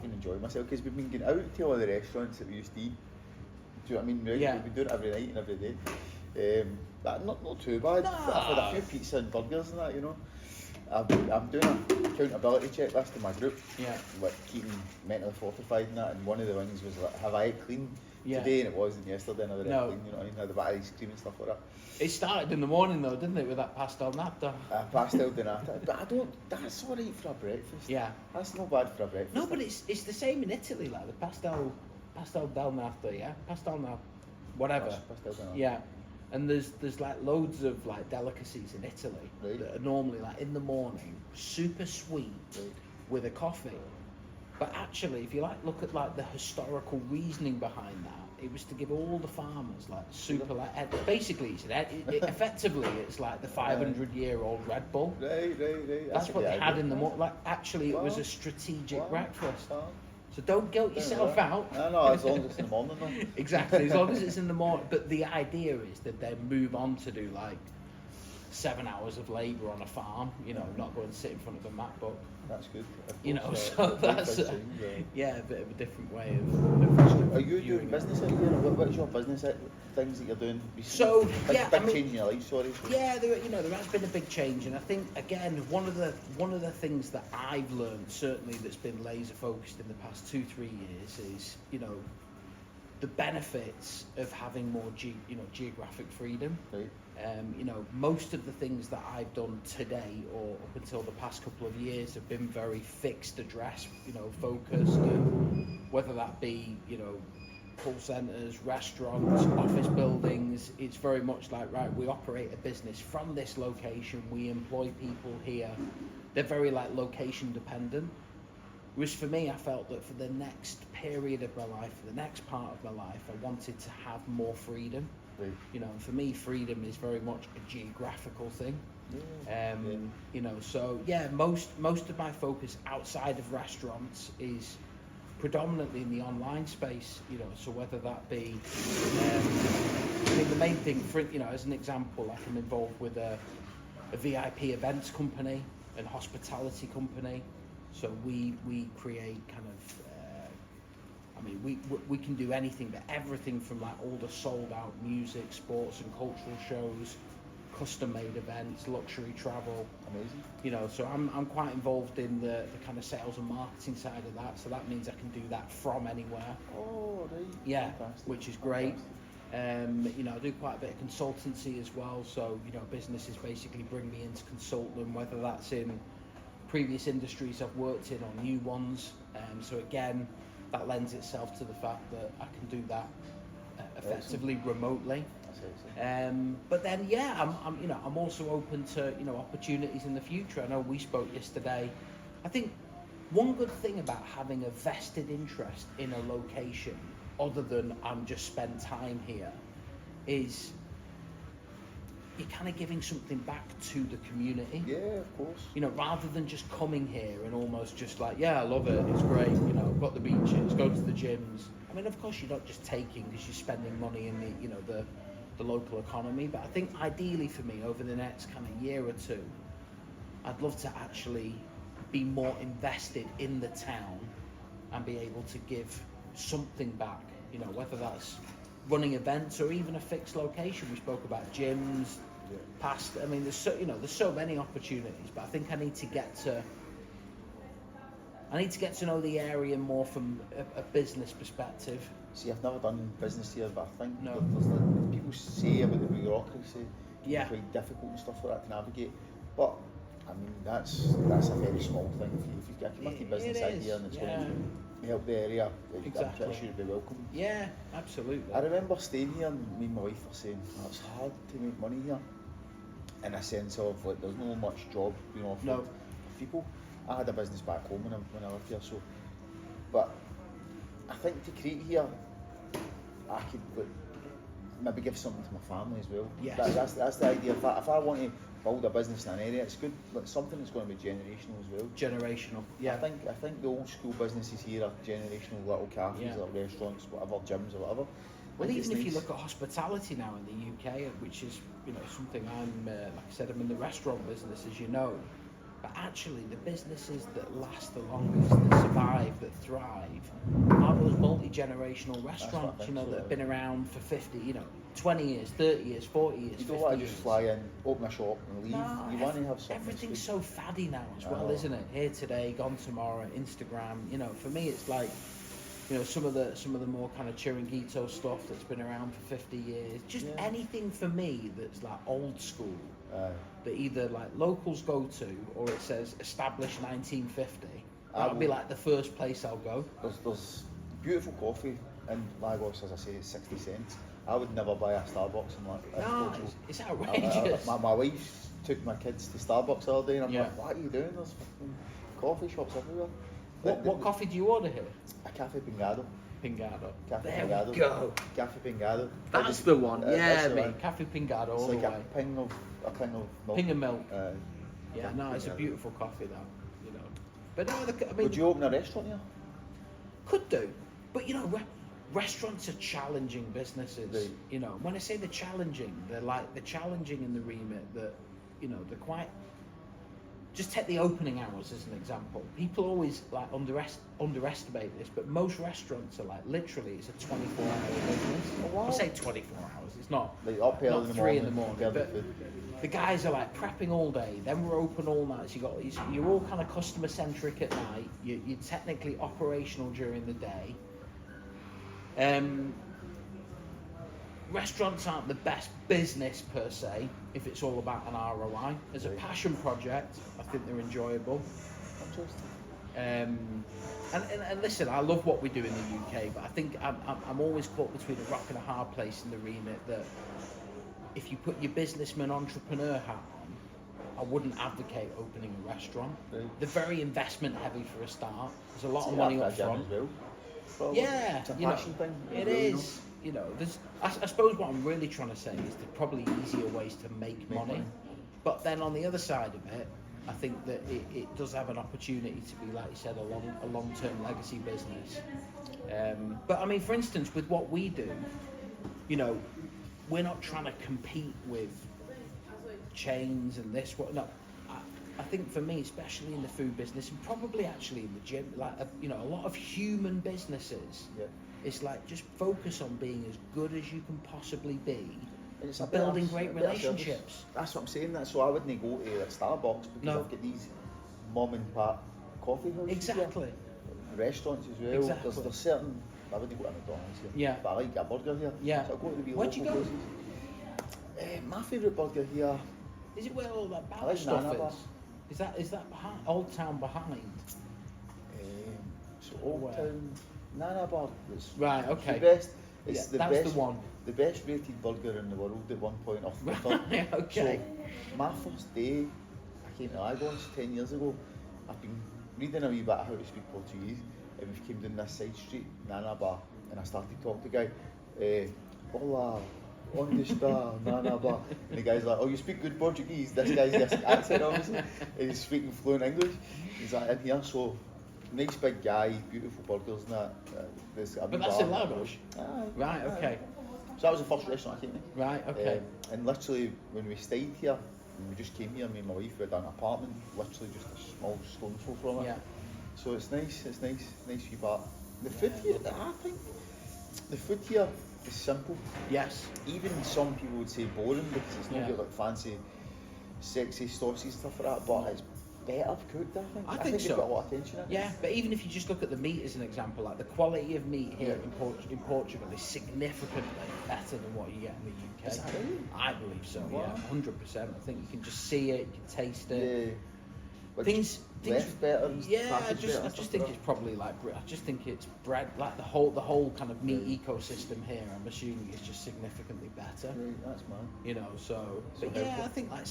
Speaker 1: enjoying myself because we've been getting out to all the restaurants that we used to eat. Do you know what I mean?
Speaker 2: Yeah.
Speaker 1: We've been doing it every night and every day. But not too bad.
Speaker 2: No.
Speaker 1: I've had a few pizza and burgers and that, you know. I'm doing an accountability checklist in my group.
Speaker 2: Yeah.
Speaker 1: Like keeping mentally fortified and that. And one of the things was like, have I ate clean today? And it wasn't yesterday. And I didn't clean. You know what I mean? I had a bit of ice cream and stuff like that.
Speaker 2: It started in the morning though, didn't it, with that pastel nata?
Speaker 1: Pastel de nata. But I don't. That's all right for a breakfast.
Speaker 2: Yeah.
Speaker 1: That's not bad for a breakfast.
Speaker 2: No, but it's the same in Italy, like the pastel del nata, yeah, pastel nata, whatever.
Speaker 1: Pastel de nata.
Speaker 2: Yeah. And there's like loads of like delicacies in Italy that are normally like in the morning, super sweet with a coffee. But actually, if you like look at like the historical reasoning behind that, it was to give all the farmers like super like basically effectively it's like the 500-year-old Red Bull.
Speaker 1: Right.
Speaker 2: That's what they had in the morning. Like actually, it was a strategic breakfast. So don't guilt yourself out.
Speaker 1: No, as long as it's in the morning though.
Speaker 2: Exactly, as long as it's in the morning. But the idea is that they move on to do like 7 hours of labour on a farm, you know, not go and sit in front of a MacBook.
Speaker 1: That's good.
Speaker 2: You know, so that's a bit of a different way of
Speaker 1: Are you doing business out here? What's your business things that you're doing?
Speaker 2: So
Speaker 1: big change in your life, sorry.
Speaker 2: Yeah, there has been a big change, and I think again one of the things that I've learned certainly that's been laser focused in the past 2-3 years is the benefits of having more geographic freedom.
Speaker 1: Right.
Speaker 2: Most of the things that I've done today or up until the past couple of years have been very fixed address, focused, and whether that be, call centres, restaurants, office buildings, it's very much like, right, we operate a business from this location, we employ people here. They're very like location dependent. Whereas for me, I felt that for the next period of my life, for the next part of my life, I wanted to have more freedom. Right. For me, freedom is very much a geographical thing. So most of my focus outside of restaurants is predominantly in the online space. So whether that be, the main thing for as an example, like I'm involved with a VIP events company and hospitality company. So we create kind of, we can do anything, but everything from like all the sold out music, sports and cultural shows, custom made events, luxury travel.
Speaker 1: Amazing.
Speaker 2: So I'm quite involved in the kind of sales and marketing side of that. So that means I can do that from anywhere.
Speaker 1: Oh, right.
Speaker 2: Yeah,
Speaker 1: fantastic.
Speaker 2: Which is great. I do quite a bit of consultancy as well. So, businesses basically bring me in to consult them, whether that's in previous industries I've worked in or new ones. So again, that lends itself to the fact that I can do that effectively remotely. But then, I'm also open to opportunities in the future. I know we spoke yesterday. I think one good thing about having a vested interest in a location, other than I'm just spend time here, is you're kind of giving something back to the community.
Speaker 1: Yeah, of course.
Speaker 2: Rather than just coming here and almost just like, yeah, I love it, it's great, I've got the beaches, go to the gyms. Of course you're not just taking because you're spending money in the local economy, but I think ideally for me over the next kind of year or two, I'd love to actually be more invested in the town and be able to give something back, whether that's running events or even a fixed location. We spoke about gyms, past. There's so many opportunities, but I think I need to get to know the area more from a business perspective.
Speaker 1: See, I've never done business here, but I think
Speaker 2: there's
Speaker 1: people say about the bureaucracy,
Speaker 2: yeah,
Speaker 1: quite difficult and stuff like that to navigate. But that's a very small thing. If you've got a committed business idea and it's going to help the area, I'm pretty sure you'd be welcome.
Speaker 2: Yeah, absolutely.
Speaker 1: I remember staying here and me and my wife were saying, it's hard to make money here, in a sense of like there's not much job offered for people. I had a business back home when I lived here, so, but I think to create here, I could maybe give something to my family as well.
Speaker 2: Yes.
Speaker 1: That's the idea. If I want to build a business in an area, it's good, like something that's going to be generational as well.
Speaker 2: Generational, yeah.
Speaker 1: I think the old school businesses here are generational, little cafes or restaurants, whatever, gyms or whatever.
Speaker 2: Well, even if you look at hospitality now in the UK, which is something I'm, like I said, I'm in the restaurant business, as you know. But actually, the businesses that last the longest, that survive, that thrive, are those multi-generational restaurants, that have been around for 50, 20 years, 30 years, 40 years, 50
Speaker 1: You don't want to
Speaker 2: years.
Speaker 1: just fly in, open a shop and leave.
Speaker 2: No,
Speaker 1: You want to have something.
Speaker 2: everything's so faddy now as well, isn't it? Here today, gone tomorrow, Instagram. You know, for me, it's like, you know, some of the more kind of chiringuito stuff that's been around for 50 years. Just anything for me that's like old school, that either like locals go to or it says established 1950. That'll be like the first place I'll go.
Speaker 1: There's beautiful coffee in Lagos, as I say, it's 60 cents. I would never buy a Starbucks in Portugal.
Speaker 2: It's outrageous.
Speaker 1: My wife took my kids to Starbucks the other day, and I'm like, what are you doing? There's fucking coffee shops everywhere.
Speaker 2: What coffee do you order here?
Speaker 1: A Cafe Pingado.
Speaker 2: Pingado.
Speaker 1: Cafe
Speaker 2: there
Speaker 1: Pingado.
Speaker 2: We go.
Speaker 1: Cafe Pingado.
Speaker 2: That's the one. Yeah,
Speaker 1: mate.
Speaker 2: one. Cafe Pingado all
Speaker 1: it's like
Speaker 2: the way.
Speaker 1: a ping of milk.
Speaker 2: Ping of milk.
Speaker 1: Yeah,
Speaker 2: no, it's a beautiful coffee though. You know. But no, I mean,
Speaker 1: would you open a restaurant here?
Speaker 2: Could do, but you know, restaurants are challenging businesses.
Speaker 1: Right.
Speaker 2: You know, when I say they're challenging in the remit that, you know, they're quite. Just take the opening hours as an example. People always like underestimate this, but most restaurants are like literally it's a 24-hour business.
Speaker 1: Oh, wow.
Speaker 2: I say 24 hours. It's not
Speaker 1: like up
Speaker 2: not
Speaker 1: in
Speaker 2: 3 in the morning. But the guys are like prepping all day. Then we're open all night. So you're all kind of customer centric at night. You're technically operational during the day. Restaurants aren't the best business per se if it's all about an ROI. As a passion project, I think they're enjoyable. And listen, I love what we do in the UK, but I think I'm always caught between a rock and a hard place in the remit that if you put your businessman entrepreneur hat on, I wouldn't advocate opening a restaurant. Right. They're very investment heavy for a start. There's a lot of money up front. Yeah,
Speaker 1: it's a passion thing.
Speaker 2: It is. You know, I suppose what I'm really trying to say is there's probably easier ways to make money. But then on the other side of it, I think that it does have an opportunity to be, like you said, a long-term legacy business. But I mean, for instance, with what we do, you know, we're not trying to compete with chains and this. I think for me, especially in the food business and probably actually in the gym, like you know, a lot of human businesses. Yeah. It's like just focus on being as good as you can possibly be, and building great relationships.
Speaker 1: That's what I'm saying. That's why I wouldn't go to like Starbucks because I've got these mom and pop coffee houses.
Speaker 2: Exactly.
Speaker 1: Here. Restaurants as well.
Speaker 2: Exactly.
Speaker 1: There's certain. I wouldn't go to McDonald's here.
Speaker 2: Yeah.
Speaker 1: But I like a burger here.
Speaker 2: Yeah.
Speaker 1: So I go to the
Speaker 2: Where'd you go?
Speaker 1: My favourite burger here.
Speaker 2: Is it where all that bad stuff is? Is that behind, Old Town behind?
Speaker 1: So Old Town. Nana Bar.
Speaker 2: Right, okay.
Speaker 1: That's
Speaker 2: the one.
Speaker 1: The best rated burger in the world at one point off the top.
Speaker 2: Right, okay.
Speaker 1: So my first day, I came to Lagos 10 years ago. I've been reading a wee bit of how to speak Portuguese, and we came down this side street, Nana Bar, and I started talking to the guy. Hola, onde está Nana Bar? And the guy's like, oh, you speak good Portuguese? This guy's just accent, obviously, and he's speaking fluent English. He's like, in here, so. Nice big guy, beautiful burgers and that.
Speaker 2: But that's in Lagos? Right, okay.
Speaker 1: So that was the first restaurant I came to.
Speaker 2: Right, okay.
Speaker 1: And literally, when we stayed here, when we just came here, me and my wife, we had an apartment, literally just a small stone's throw from it. Yeah. So it's nice wee part. The food here, I think, the food here is simple.
Speaker 2: Yes.
Speaker 1: Even some people would say boring because it's not got like fancy, sexy sauces and stuff like that, but it's better cooked, I think.
Speaker 2: I think so.
Speaker 1: They've got a lot of attention in it.
Speaker 2: Yeah, but even if you just look at the meat as an example, like the quality of meat here in Portugal is significantly better than what you get in the UK.
Speaker 1: Is that really?
Speaker 2: I believe so. Wow. Yeah, 100%. I think you can just see it, you can taste it.
Speaker 1: Yeah. But
Speaker 2: things
Speaker 1: better. And
Speaker 2: I just think it's probably like I just think it's bred like the whole kind of meat ecosystem here. I'm assuming is just significantly better.
Speaker 1: Right, that's mad.
Speaker 2: You know, but yeah, I think like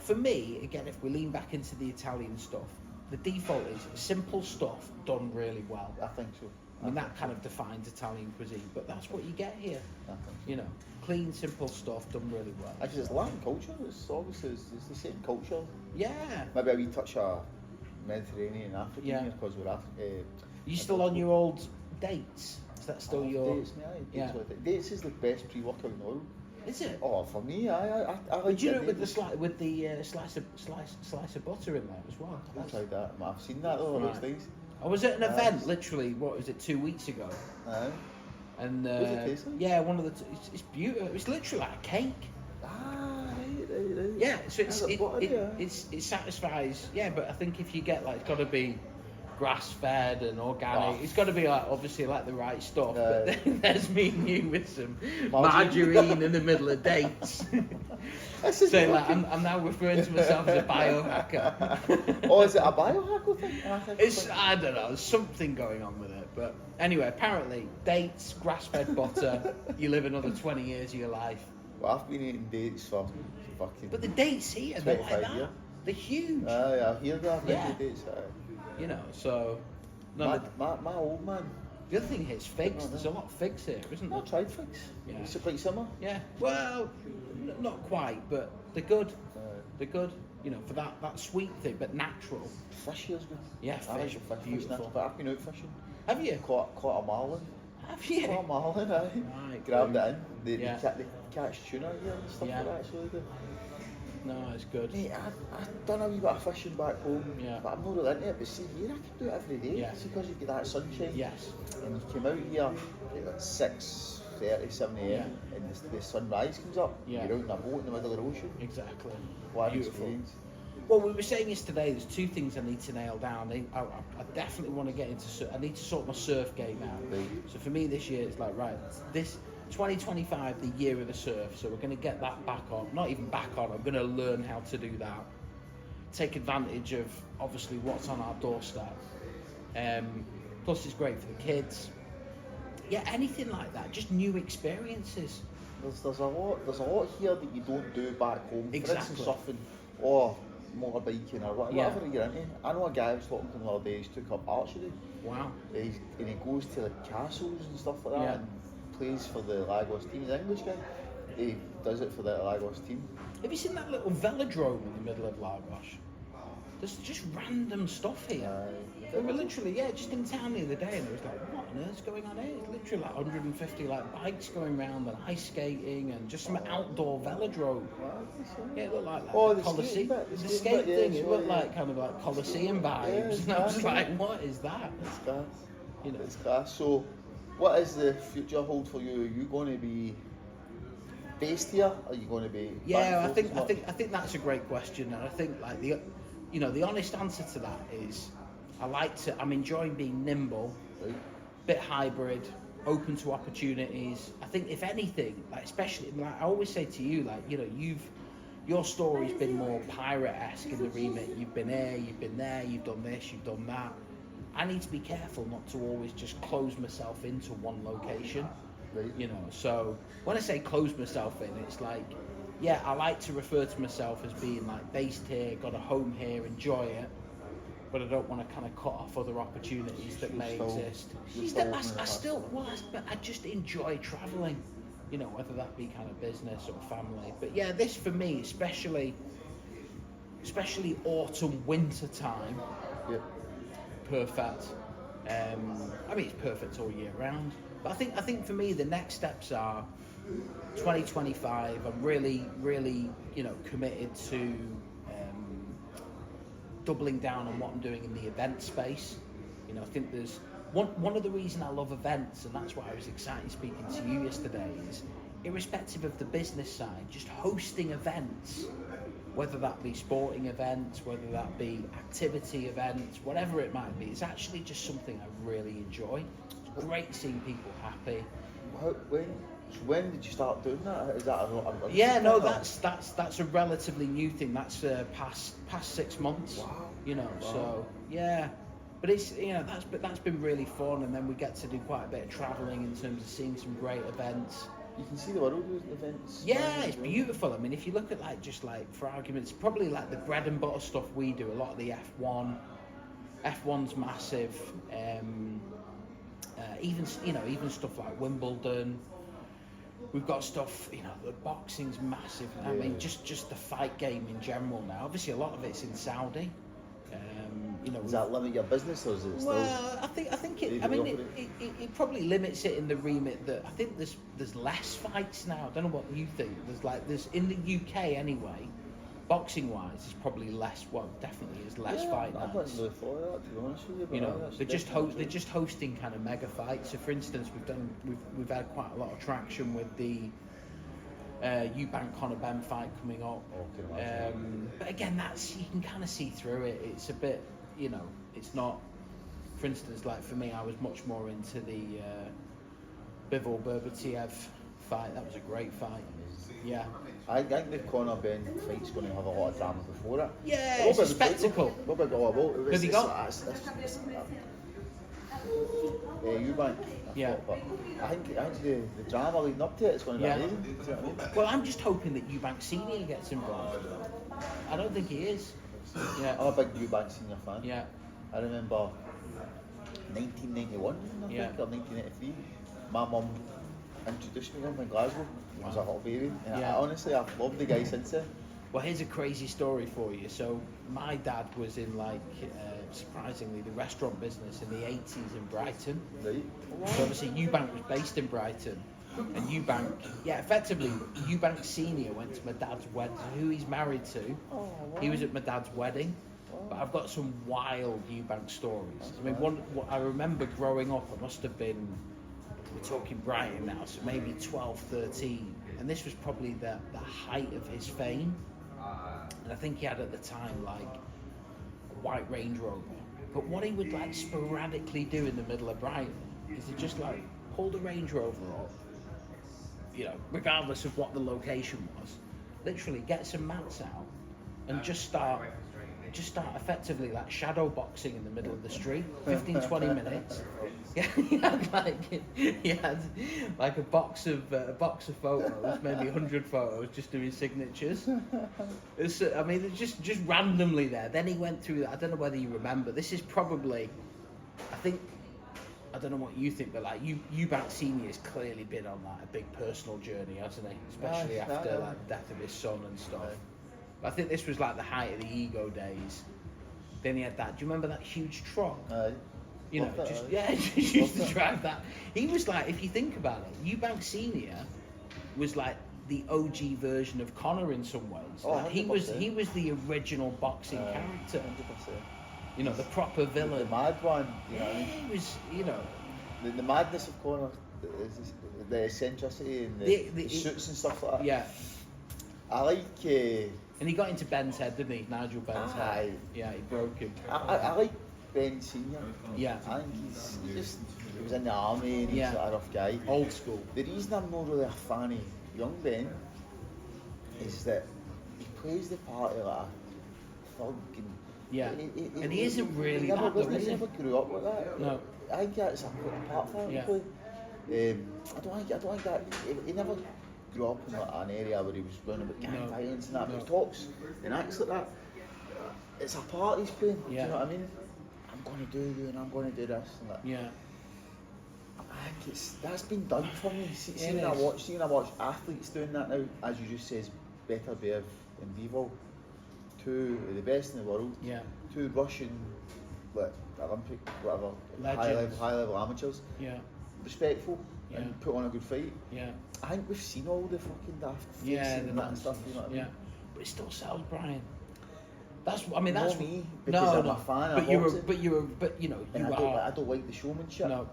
Speaker 2: for me, again, if we lean back into the Italian stuff, the default is simple stuff done really well.
Speaker 1: I think so.
Speaker 2: I mean, that kind of defines Italian cuisine, but that's what you get here.
Speaker 1: I think so.
Speaker 2: You know, clean, simple stuff done really well.
Speaker 1: Actually, it's Latin culture. It's obviously it's the same culture.
Speaker 2: Yeah.
Speaker 1: Maybe a wee touch of Mediterranean and African here because we're African.
Speaker 2: You still on your old dates? Is that still your?
Speaker 1: Dates, yeah. Dates is the best pre-workout in the world.
Speaker 2: Is it?
Speaker 1: Oh, for me, I like.
Speaker 2: Would you do it with the slice of butter in there as well?
Speaker 1: I've tried that. I've seen that. Oh, it looks nice.
Speaker 2: I was at an event literally. What was it? 2 weeks ago. And
Speaker 1: What does it taste like?
Speaker 2: yeah, one of the it's beautiful. It's literally like a cake.
Speaker 1: Right.
Speaker 2: Yeah, so
Speaker 1: Yeah,
Speaker 2: it satisfies. Yeah, but I think if you get like, it's got to be grass fed and organic. It's got to be like obviously like the right stuff. But then there's me and you with some margarine in the middle of dates. So like I'm now referring to myself as a biohacker.
Speaker 1: Oh, is it a biohacker thing?
Speaker 2: I don't know. There's something going on with it. But anyway, apparently dates, grass fed butter. You live another 20 years of your life.
Speaker 1: Well, I've been eating dates for fucking.
Speaker 2: But the dates here, they're like that.
Speaker 1: Years.
Speaker 2: They're huge.
Speaker 1: I hear that.
Speaker 2: Yeah.
Speaker 1: Dates.
Speaker 2: You know, so.
Speaker 1: My old man.
Speaker 2: The other thing here is figs. There's a lot of figs here, isn't there?
Speaker 1: I've tried figs.
Speaker 2: Yeah.
Speaker 1: Is it quite similar?
Speaker 2: Yeah. Well, not quite, but they're good. They're good. You know, for that sweet thing, but natural.
Speaker 1: Fish here's good.
Speaker 2: Yeah, fish. Beautiful.
Speaker 1: But I've been out fishing.
Speaker 2: Have you?
Speaker 1: Caught a marlin.
Speaker 2: Have you?
Speaker 1: Caught a marlin, aye.
Speaker 2: Right,
Speaker 1: grabbed it in. They catch tuna here and stuff like that, so they do.
Speaker 2: No, it's good.
Speaker 1: Mate, I've done a wee bit of fishing back home, but I'm not really into it. But see, here I can do it every day.
Speaker 2: Yeah.
Speaker 1: See, because you get that sunshine.
Speaker 2: Yes.
Speaker 1: And you came out here at 6:30, 7 a.m. and the sunrise comes up.
Speaker 2: Yeah.
Speaker 1: You're out in a boat in the middle of the ocean.
Speaker 2: Exactly.
Speaker 1: What an
Speaker 2: Beautiful.
Speaker 1: experience.
Speaker 2: Well, we were saying yesterday, there's two things I need to nail down. I definitely want to get into. I need to sort my surf game out.
Speaker 1: Right.
Speaker 2: So for me this year, it's like, right, this 2025, the year of the surf. So we're going to get that back on. Not even back on. I'm going to learn how to do that. Take advantage of obviously what's on our doorstep. Plus, it's great for the kids. Yeah, anything like that. Just new experiences.
Speaker 1: There's a lot here that you don't do back home.
Speaker 2: Exactly.
Speaker 1: For instance, surfing or motorbiking or whatever you're into. I know a guy I was talking to the other day. He's took up archery.
Speaker 2: Wow.
Speaker 1: And he goes to like castles and stuff like that and plays for the Lagos team. He's an English guy. He does it for the Lagos team.
Speaker 2: Have you seen that little velodrome in the middle of Lagos? There's just random stuff here. They were literally, just in town the other day, and there was like, what on earth's going on here? It's literally like 150 like bikes going around and ice skating and just some outdoor velodrome. Yeah, it looked like the Colosseum. The skate thing, it looked like kind of like Colosseum vibes. And I was like, what is that?
Speaker 1: It's class.
Speaker 2: You know.
Speaker 1: It's class. So, what is the future hold for you? Are you going to be based here? Are you going to be?
Speaker 2: Yeah, I think that's a great question, and I think like the honest answer to that is I'm enjoying being nimble, bit hybrid, open to opportunities. I think if anything, like especially like I always say to you, like, you know, your story's been more pirate-esque in the remit. You've been here, you've been there, you've done this, you've done that. I need to be careful not to always just close myself into one location. You know, so when I say close myself in, it's like, yeah, I like to refer to myself as being like based here, got a home here, enjoy it, but I don't want to kind of cut off other opportunities that may exist. I just enjoy travelling, you know, whether that be kind of business or family. But yeah, this for me, especially autumn, winter time, perfect. I mean, it's perfect all year round. But I think for me, the next steps are 2025. I'm really, really, you know, committed to doubling down on what I'm doing in the event space. You know, I think there's one of the reasons I love events, and that's why I was excited speaking to you yesterday, is irrespective of the business side, just hosting events, whether that be sporting events, whether that be activity events, whatever it might be, it's actually just something I really enjoy. It's great seeing people happy.
Speaker 1: When did you start doing that? Is that
Speaker 2: that's a relatively new thing. That's past 6 months.
Speaker 1: Wow.
Speaker 2: You know, so yeah. But it's, you know, that's been really fun, and then we get to do quite a bit of travelling in terms of seeing some great events.
Speaker 1: You can see the world with events.
Speaker 2: Yeah, it's beautiful. I mean, if you look at like just like for arguments, probably like the bread and butter stuff we do. A lot of the F1's massive. Even stuff like Wimbledon. We've got stuff, you know, the boxing's massive. I mean, just the fight game in general now. Obviously, a lot of it's in Saudi. You know,
Speaker 1: does that limit your business, or is it still?
Speaker 2: Well, I think it. I mean, it probably limits it in the remit that I think there's less fights now. I don't know what you think. There's in the UK anyway. boxing wise, it's probably less. Well, definitely is less fight
Speaker 1: I
Speaker 2: nights.
Speaker 1: hadn't really thought of that, to be honest with you. But
Speaker 2: You know,
Speaker 1: that's
Speaker 2: they're just
Speaker 1: definitely
Speaker 2: they're just hosting kind of mega fights. So, for instance, we've had quite a lot of traction with the Eubank Conor Ben fight coming up. But again, that's, you can kind of see through it. It's a bit, you know, it's not. For instance, like for me, I was much more into the Bivol Berbatiev fight. That was a great fight. Yeah.
Speaker 1: I think the Conor Ben fight's going to have a lot of drama before it.
Speaker 2: Yeah, it's a spectacle.
Speaker 1: What about all about?
Speaker 2: Has he got?
Speaker 1: Eubank.
Speaker 2: Yeah.
Speaker 1: But I think the drama leading up to it is going to be amazing. Do you know what I mean?
Speaker 2: Well, I'm just hoping that Eubank Senior gets involved. I don't think he is. Yeah.
Speaker 1: I'm a big Eubank Senior fan.
Speaker 2: Yeah.
Speaker 1: I remember 1991, I think, or 1983. My mum introduced me to him in Glasgow. He was a little baby. And honestly, I've loved the guy since then.
Speaker 2: Well, here's a crazy story for you. So, my dad was in, like, surprisingly, the restaurant business in the 80s in Brighton.
Speaker 1: Right.
Speaker 2: So, obviously, Eubank was based in Brighton. And Eubank, effectively, Eubank Senior went to my dad's wedding, who he's married to.
Speaker 1: Oh, wow.
Speaker 2: He was at my dad's wedding. But I've got some wild Eubank stories. I mean, what I remember growing up, I must have been, we're talking Brighton now, so maybe 12, 13. And this was probably the height of his fame. And I think he had at the time, like, a white Range Rover. But what he would, like, sporadically do in the middle of Brighton is he'd just, like, pull the Range Rover up, you know, regardless of what the location was, literally get some mats out and just start effectively like shadow boxing in the middle of the street, 15-20 minutes. He had like a box of photos, maybe 100 photos, just doing signatures. I mean, just randomly there. Then he went through. I don't know whether you remember. This is probably, I don't know what you think, but like Eubank Senior's clearly been on like a big personal journey, hasn't he? Especially after like the death of his son and stuff. But I think this was like the height of the ego days. Then he had that. Do you remember that huge truck? You know, just used to drive that. He was like, if you think about it, Eubank Senior was like the OG version of Conor in some ways. Like, he was the original boxing character. 100%. You know, the proper villain.
Speaker 1: The mad one. You know,
Speaker 2: he was, you know.
Speaker 1: The madness of Conor, the eccentricity and the suits and stuff like that.
Speaker 2: Yeah.
Speaker 1: I like.
Speaker 2: And he got into Ben's head, didn't he? Nigel Ben's head. Yeah, he broke him.
Speaker 1: I like Ben Senior.
Speaker 2: Yeah.
Speaker 1: I think he was in the army and he's like a rough guy.
Speaker 2: Old school.
Speaker 1: The reason I'm not really a fan of young Ben is that he plays the part of like a thug and
Speaker 2: and he isn't really
Speaker 1: he
Speaker 2: that, though, is
Speaker 1: he
Speaker 2: he?
Speaker 1: never grew up with that.
Speaker 2: No.
Speaker 1: I think that's a part for him to play. I don't think that he never grew up in like an area where he was running about gang violence and that. But he talks and acts like that. It's a part he's playing. Do you know what I mean? I'm going to do you and I'm going to do this and that.
Speaker 2: Yeah.
Speaker 1: I think that's been done for me. Seeing I watch athletes doing that now, as you just says, Better Bev and Bivol, two of the best in the world.
Speaker 2: Yeah.
Speaker 1: Two Russian, like Olympic, whatever, high level amateurs.
Speaker 2: Yeah.
Speaker 1: Respectful and put on a good fight.
Speaker 2: Yeah.
Speaker 1: I think we've seen all the fucking daft facing and that and stuff. You know what I mean?
Speaker 2: But it still sells, Brian. That's me
Speaker 1: because I'm a fan.
Speaker 2: But you know,
Speaker 1: I don't like the showmanship.
Speaker 2: No.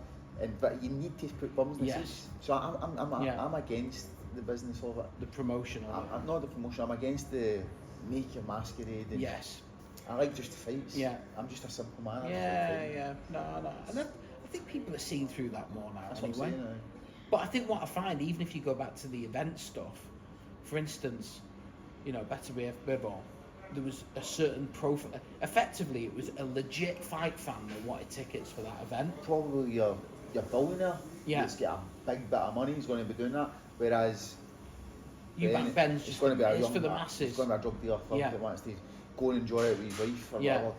Speaker 1: But you need to put bums in the seats. So I'm against the business of it.
Speaker 2: The promotion of it.
Speaker 1: I'm not the promotion. I'm against the make your masquerade. And I like just the fights.
Speaker 2: Yeah.
Speaker 1: I'm just a simple man.
Speaker 2: No. And I think people are seeing through that more now.
Speaker 1: That's
Speaker 2: anyway.
Speaker 1: what I'm saying.
Speaker 2: But I think what I find, even if you go back to the event stuff, for instance, you know, Better Bivol, there was a certain profile. Effectively, it was a legit fight fan that wanted tickets for that event.
Speaker 1: Probably your billionaire.
Speaker 2: That's
Speaker 1: got a big bit of money. He's going to be doing that. Whereas
Speaker 2: Ben's just
Speaker 1: going to be a young
Speaker 2: for the masses.
Speaker 1: It's going to be a drug dealer that wants to go and enjoy it with his wife or whatever.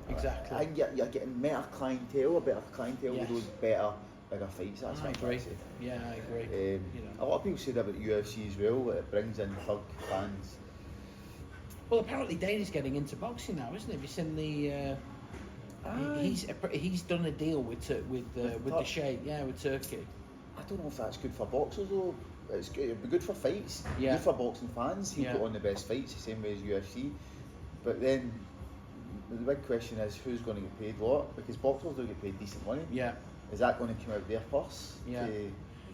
Speaker 2: Exactly.
Speaker 1: I think you're getting better clientele with those better bigger fights. That's
Speaker 2: I agree. Yeah, I agree.
Speaker 1: A lot of people say that about the UFC as well. That it brings in thug fans.
Speaker 2: Well, apparently Dana's getting into boxing now, isn't he? Have you seen the? He's done a deal with the Sheikh, with Turkey.
Speaker 1: I don't know if that's good for boxers though. it's good. It'd be good for fights.
Speaker 2: Yeah.
Speaker 1: Good for boxing fans. He'd
Speaker 2: Yeah.
Speaker 1: put on the best fights, the same way as UFC. But then the big question is who's going to get paid what? Because boxers do get paid decent money.
Speaker 2: Yeah.
Speaker 1: Is that going to come out of their purse?
Speaker 2: Yeah.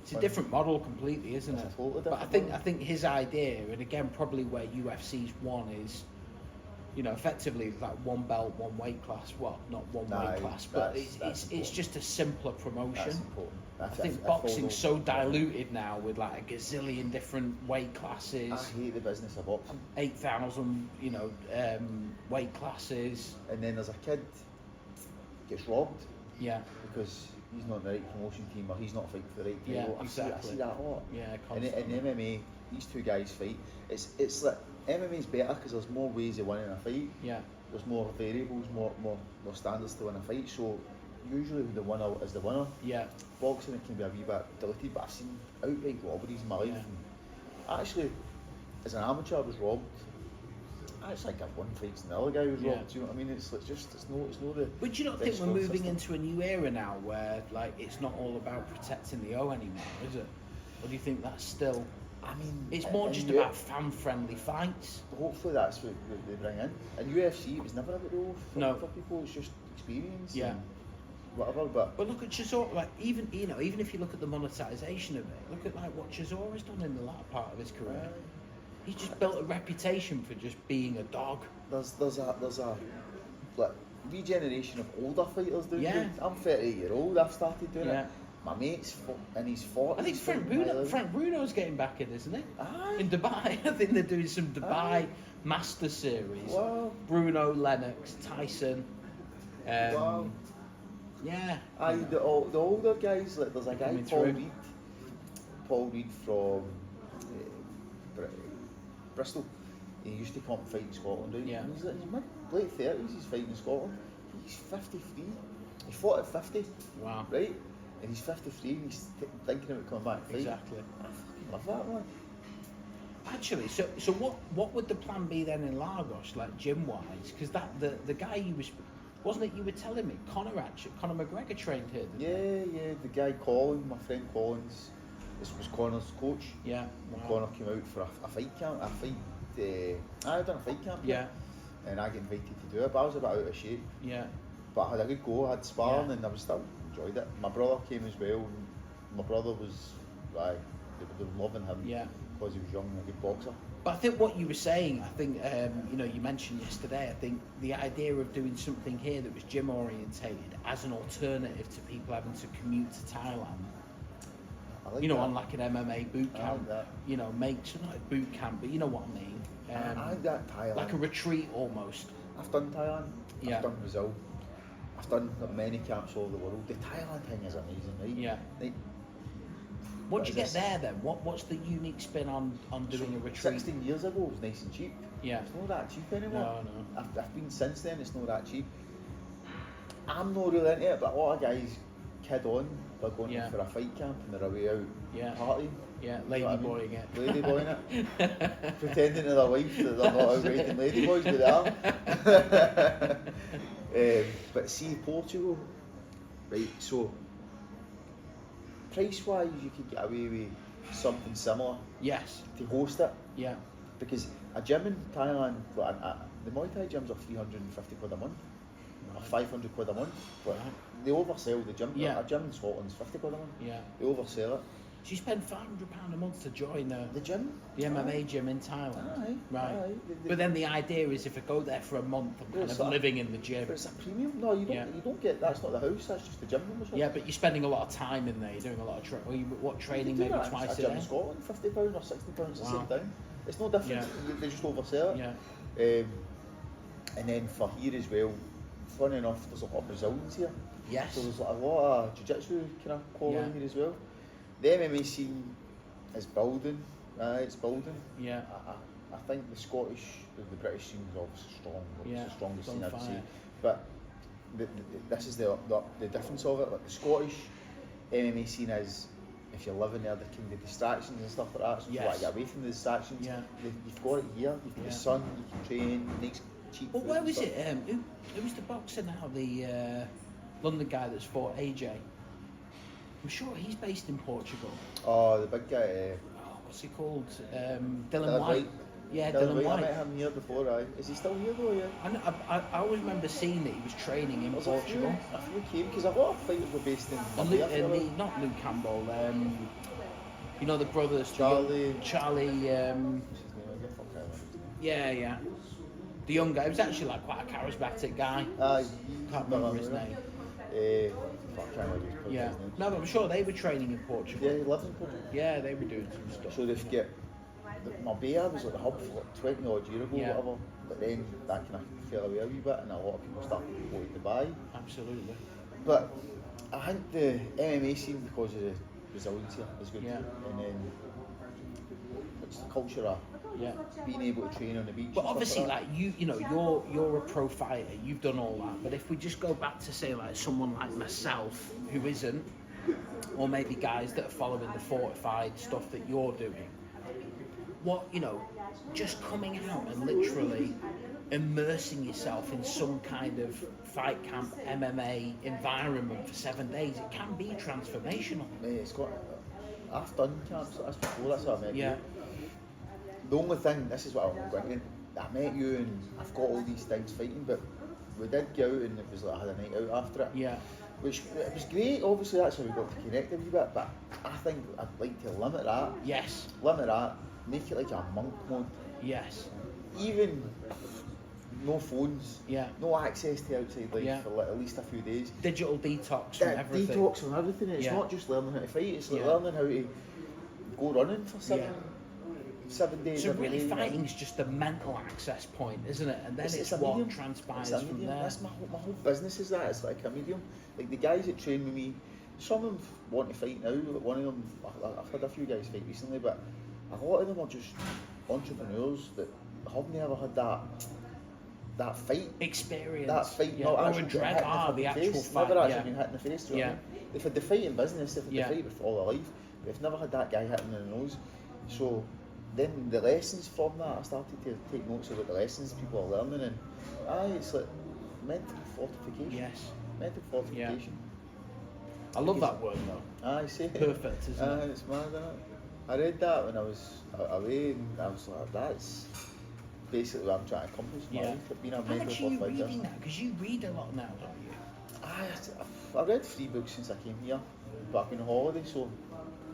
Speaker 2: It's a different model completely, isn't it?
Speaker 1: It's a totally
Speaker 2: but
Speaker 1: different
Speaker 2: I think his idea, and again probably where UFC's won is, you know, effectively like one belt, one weight class. Well, not one weight class, but it's just a simpler promotion.
Speaker 1: That's important.
Speaker 2: I think boxing's so diluted now with like a gazillion different weight classes.
Speaker 1: I hate the business of boxing.
Speaker 2: 8,000, you know, weight classes.
Speaker 1: And then there's a kid gets robbed.
Speaker 2: Yeah.
Speaker 1: Because he's not in the right promotion team or he's not fighting for the right team.
Speaker 2: Yeah,
Speaker 1: I
Speaker 2: exactly.
Speaker 1: see that a lot.
Speaker 2: Yeah,
Speaker 1: In
Speaker 2: constantly.
Speaker 1: MMA, these two guys fight. It's like MMA's better because there's more ways of winning a fight.
Speaker 2: Yeah.
Speaker 1: There's more variables, more standards to win a fight. So usually the winner is the winner.
Speaker 2: Yeah.
Speaker 1: Boxing, it can be a wee bit diluted, but I've seen outright robberies in my life.
Speaker 2: Yeah.
Speaker 1: And actually, as an amateur, I was robbed. Actually, I got one fight and the other guy was robbed. Do you know what I mean? It's no the.
Speaker 2: But do you not
Speaker 1: the
Speaker 2: think we're
Speaker 1: score
Speaker 2: moving
Speaker 1: system.
Speaker 2: into a new era now where like it's not all about protecting the O anymore, is it? Or do you think that's still?
Speaker 1: I mean,
Speaker 2: It's more just about fan-friendly fights.
Speaker 1: Hopefully that's what they bring in. In UFC, it was never about the O for people. It's just experience.
Speaker 2: Yeah.
Speaker 1: And whatever, but
Speaker 2: look at Chisora, like even if you look at the monetization of it, look at like what Chisora's done in the latter part of his career. He's just built a reputation for just being a dog.
Speaker 1: There's a like regeneration of older fighters doing
Speaker 2: Yeah.
Speaker 1: it. I'm 38-year-old. I've started doing
Speaker 2: Yeah.
Speaker 1: it. My mate's in his 40s.
Speaker 2: I think Frank Bruno's getting back in, isn't he?
Speaker 1: Aye.
Speaker 2: In Dubai. I think they're doing some Dubai
Speaker 1: Aye.
Speaker 2: Master Series.
Speaker 1: Wow.
Speaker 2: Bruno, Lennox, Tyson.
Speaker 1: Wow.
Speaker 2: Yeah.
Speaker 1: Aye,
Speaker 2: you know.
Speaker 1: the older guys, like there's a guy
Speaker 2: Coming
Speaker 1: Paul
Speaker 2: through.
Speaker 1: Reed. Paul Reed from Bristol. He used to come and fight in Scotland, right?
Speaker 2: Yeah.
Speaker 1: And he's late 30s, he's fighting in Scotland. He's 53. He fought at 50.
Speaker 2: Wow.
Speaker 1: Right? And he's 53 and he's thinking about coming back and fight.
Speaker 2: Exactly.
Speaker 1: I fucking love that, man.
Speaker 2: Actually, so what would the plan be then in Lagos, like gym wise? Because the guy wasn't it you were telling me Conor McGregor trained here? Didn't he?
Speaker 1: Yeah. The guy Colin, my friend Collins, this was Conor's coach.
Speaker 2: Yeah.
Speaker 1: When
Speaker 2: Wow.
Speaker 1: Conor came out for a fight camp, I done a fight camp.
Speaker 2: Yeah.
Speaker 1: And I got invited to do it, but I was a bit out of shape.
Speaker 2: Yeah.
Speaker 1: But I had a good go, I had sparring
Speaker 2: Yeah.
Speaker 1: and I was still enjoyed it. My brother came as well. And my brother was like, they were loving him.
Speaker 2: Yeah.
Speaker 1: Because he was young and a good boxer.
Speaker 2: But I think what you were saying, I think, you mentioned yesterday, I think the idea of doing something here that was gym orientated as an alternative to people having to commute to Thailand,
Speaker 1: I like that.
Speaker 2: on like an MMA boot
Speaker 1: I
Speaker 2: camp,
Speaker 1: like that.
Speaker 2: make something like boot camp, but you know what I mean?
Speaker 1: I like that Thailand.
Speaker 2: Like a retreat almost.
Speaker 1: I've done Thailand.
Speaker 2: Yeah.
Speaker 1: I've done Brazil. I've done many camps all over the world. The Thailand thing is amazing, right?
Speaker 2: Yeah.
Speaker 1: Like,
Speaker 2: Once you
Speaker 1: is
Speaker 2: get
Speaker 1: this?
Speaker 2: there then, what's the unique spin on doing a retreat?
Speaker 1: 16 years ago it was nice and cheap.
Speaker 2: Yeah.
Speaker 1: It's not that cheap anymore.
Speaker 2: No.
Speaker 1: I've been since then, it's not that cheap. I'm not really into it, but a lot of guys kid on by going
Speaker 2: Yeah.
Speaker 1: for a fight camp and they're away out
Speaker 2: Yeah.
Speaker 1: partying.
Speaker 2: Yeah,
Speaker 1: You know what I mean?
Speaker 2: ladyboying it.
Speaker 1: Ladyboying it. Pretending to their wife that they're not out raiding ladyboys, but they are. But see, Portugal, right, so price-wise you could get away with something similar
Speaker 2: Yes.
Speaker 1: to host it.
Speaker 2: Yeah.
Speaker 1: Because a gym in Thailand, the Muay Thai gyms are 350 quid a month, or 500 quid a month. But
Speaker 2: Right.
Speaker 1: they oversell the gym.
Speaker 2: Yeah.
Speaker 1: A gym in Scotland's 50 quid a month.
Speaker 2: Yeah.
Speaker 1: They oversell it.
Speaker 2: So you spend £500 a month to join
Speaker 1: The gym?
Speaker 2: the MMA gym in Thailand.
Speaker 1: Aye.
Speaker 2: Right.
Speaker 1: Aye.
Speaker 2: But then the idea is if I go there for a month, I'm kind
Speaker 1: it's
Speaker 2: of
Speaker 1: a-
Speaker 2: living in the gym.
Speaker 1: But it's a premium. No, you don't.
Speaker 2: Yeah.
Speaker 1: You don't get. That's not the house. That's just the gym membership.
Speaker 2: Yeah, but you're spending a lot of time in there. You're doing a lot of what training, maybe twice
Speaker 1: a
Speaker 2: a
Speaker 1: gym
Speaker 2: day.
Speaker 1: in Scotland, £50 or £60 the
Speaker 2: Wow.
Speaker 1: same time. It's no different.
Speaker 2: Yeah.
Speaker 1: They just oversell it.
Speaker 2: Yeah.
Speaker 1: And then for here as well, funny enough, there's a lot of Brazilians here.
Speaker 2: Yes.
Speaker 1: So there's a lot of jiu-jitsu kind of quality
Speaker 2: Yeah.
Speaker 1: here as well. The MMA scene is building. It's building.
Speaker 2: Yeah.
Speaker 1: I think the British scene is obviously strong.
Speaker 2: Yeah,
Speaker 1: It's the strongest
Speaker 2: it's
Speaker 1: scene
Speaker 2: on
Speaker 1: I've
Speaker 2: fire.
Speaker 1: seen. But this is the difference of it. Like the Scottish MMA scene is, if you're living there, the distractions and stuff like that. So if you want to
Speaker 2: Yes.
Speaker 1: get away from the distractions,
Speaker 2: Yeah.
Speaker 1: you've got it here. You've got
Speaker 2: Yeah.
Speaker 1: the sun, you can train, nice cheap
Speaker 2: Well,
Speaker 1: food
Speaker 2: where
Speaker 1: and
Speaker 2: was
Speaker 1: stuff.
Speaker 2: it? Who's the boxer now? The London guy that's fought AJ. I'm sure he's based in Portugal.
Speaker 1: Oh, the big guy.
Speaker 2: what's he called? Dylan White. Yeah, Dylan White.
Speaker 1: I met him here before. Is he still here though? Yeah.
Speaker 2: I always remember seeing that he was training in Portugal.
Speaker 1: A few came because a lot of fighters were based in.
Speaker 2: Not Luke Campbell. You know the brothers.
Speaker 1: Charlie.
Speaker 2: Charlie.
Speaker 1: What's his name?
Speaker 2: Yeah. The young guy. He was actually like quite a charismatic guy. Can't remember his name. Yeah. No, but I'm sure they were training in Portugal.
Speaker 1: Yeah, he lives in Portugal.
Speaker 2: Yeah, they were doing some stuff.
Speaker 1: So they've got Marbella was like the hub for like 20 odd years ago, whatever. But then that kind of fell away a wee bit, and a lot of people started to go to Dubai.
Speaker 2: Absolutely.
Speaker 1: But I think the MMA scene, because of the resilience here, is good.
Speaker 2: Yeah.
Speaker 1: And then it's the culture of being able to train on the beach.
Speaker 2: But obviously, like you know, you're a pro fighter. You've done all that. But if we just go back to say like someone like myself who isn't, or maybe guys that are following the fortified stuff that you're doing, what just coming out and literally immersing yourself in some kind of fight camp MMA environment for 7 days, it can be transformational.
Speaker 1: Yeah, it's got. I've done camps. That's before. That's how I met you. The only thing, this is what I'm going to. I met you and I've got all these things fighting, but we did go out and it was like I had a night out after it.
Speaker 2: Yeah.
Speaker 1: Which it was great. Obviously, that's how we got to connect a wee bit. But I think I'd like to limit that.
Speaker 2: Yes.
Speaker 1: Limit that. Make it like a monk mode.
Speaker 2: Yes.
Speaker 1: Even no phones.
Speaker 2: Yeah.
Speaker 1: No access to outside life for like at least a few days.
Speaker 2: Digital detox from everything.
Speaker 1: Detox from everything. It's not just learning how to fight. It's like learning how to go running for 7 days.
Speaker 2: So really, fighting's just a mental access point, isn't it? And then it's what medium. Transpires from there.
Speaker 1: That's my whole business is that. It's like a medium. Like the guys that train with me, some of them want to fight now. Like one of them, I've had a few guys fight recently, but a lot of them are just entrepreneurs that have never had that fight experience. That fight, not actually getting hit in the actual face. Fight. Never actually been hit in the face. Do you know what I mean? They've had the fight in business. They've had the fight with all their life. But they've never had that guy hitting in the nose. So then the lessons from that, I started to take notes about the lessons people are learning, and it's like mental fortification.
Speaker 2: Yes.
Speaker 1: Mental fortification.
Speaker 2: I love that word though.
Speaker 1: I say
Speaker 2: perfect, isn't it?
Speaker 1: It's mad, isn't it? I read that when I was away, and I was like, that's basically what I'm trying to accomplish in my life. Being a mental
Speaker 2: much are you reading now? Because you read a lot now, don't you?
Speaker 1: I've read 3 books since I came here, back on holiday, so.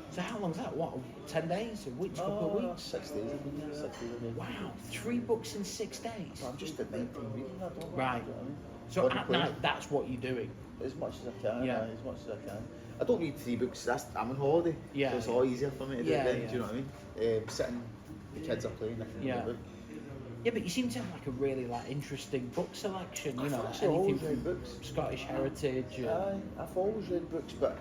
Speaker 2: So how long's that? What, 10 days? A week? Couple of weeks?
Speaker 1: 6 days. 6 days.
Speaker 2: Wow, 3 books in 6 days.
Speaker 1: Well, I'm just at 19 reading. I don't know.
Speaker 2: Right.
Speaker 1: You know what I mean?
Speaker 2: So at night, that's what you're doing.
Speaker 1: As much as I can. Yeah. As much as I can. I don't read 3 books. I'm on holiday. Yeah. So it's a lot easier for me to do it then. Do you know what I mean? Sitting, the kids are playing. I can read a book.
Speaker 2: Yeah, but you seem to have like a really interesting book selection. You know,
Speaker 1: I've always read books.
Speaker 2: Scottish heritage.
Speaker 1: I've always read books, but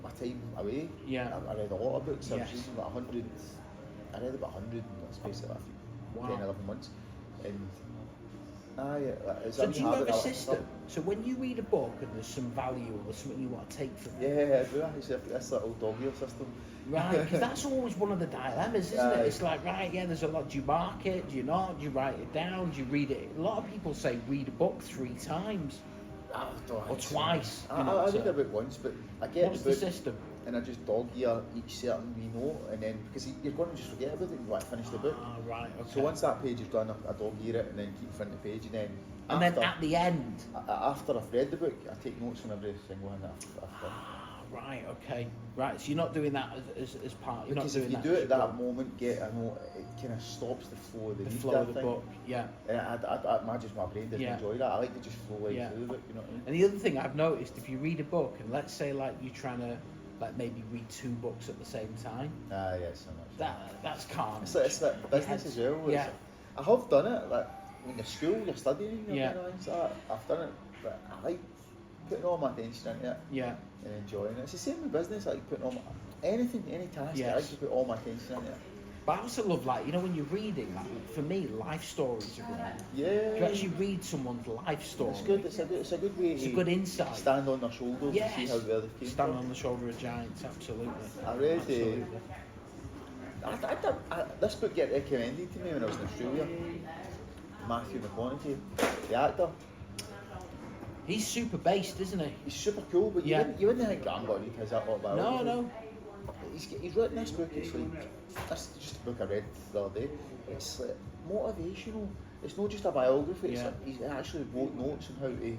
Speaker 1: my time away, I read a lot of books. I was reading about 100. I read about 100 in the space of a 10, 11 months. And
Speaker 2: so do you have a system? So when you read a book and there's some value or there's something you want to take from it?
Speaker 1: Yeah, I do. That's that old dog ear system.
Speaker 2: Right, because that's always one of the dilemmas, isn't it? It's like, there's a lot. Do you mark it? Do you not? Do you write it down? Do you read it? A lot of people say read a book 3 times. Or twice.
Speaker 1: I read a book once, but I get
Speaker 2: what's the system?
Speaker 1: And I just dog ear each certain note, and then because you're going to just forget about it, you want to finish the book.
Speaker 2: Right. Okay.
Speaker 1: So once that page is done, I dog ear it, and then keep in front of the page, and then.
Speaker 2: Then at the end.
Speaker 1: After I've read the book, I take notes on every single one that I've done.
Speaker 2: Right. Okay. Right. So you're not doing that as part. You're
Speaker 1: because
Speaker 2: not doing
Speaker 1: if you do it at that moment, get a note, it kind of stops the flow of the
Speaker 2: flow of the book. Yeah.
Speaker 1: And I imagine my brain doesn't enjoy that. I like to just flow right through it. You know what I mean?
Speaker 2: And the other thing I've noticed, if you read a book, and let's say like you're trying to maybe read 2 books at the same time.
Speaker 1: Yes, so much.
Speaker 2: That's calm.
Speaker 1: It's like business as well.
Speaker 2: Yeah.
Speaker 1: I have done it. Like when you're school, you're studying. I've done it, but I like putting all my attention into it.
Speaker 2: Yeah.
Speaker 1: And enjoying it. It's the same with business. I like putting all any task. I like to put all my attention into it.
Speaker 2: But I also love, when you're reading, for me, life stories are great.
Speaker 1: Yeah.
Speaker 2: You actually read someone's life story.
Speaker 1: It's good. It's a good way.
Speaker 2: It's a good insight.
Speaker 1: Stand on their shoulders and see how well they came.
Speaker 2: Stand on the shoulder of giants. Absolutely.
Speaker 1: I read. This book got recommended to me when I was in Australia. Matthew McConaughey, the actor.
Speaker 2: He's super based, isn't he?
Speaker 1: He's super cool, but you wouldn't think I'm going to read his autobiography.
Speaker 2: No.
Speaker 1: he's written this book. It's like that's just a book I read the other day. It's like motivational. It's not just a biography. It's like he's actually wrote notes on how to.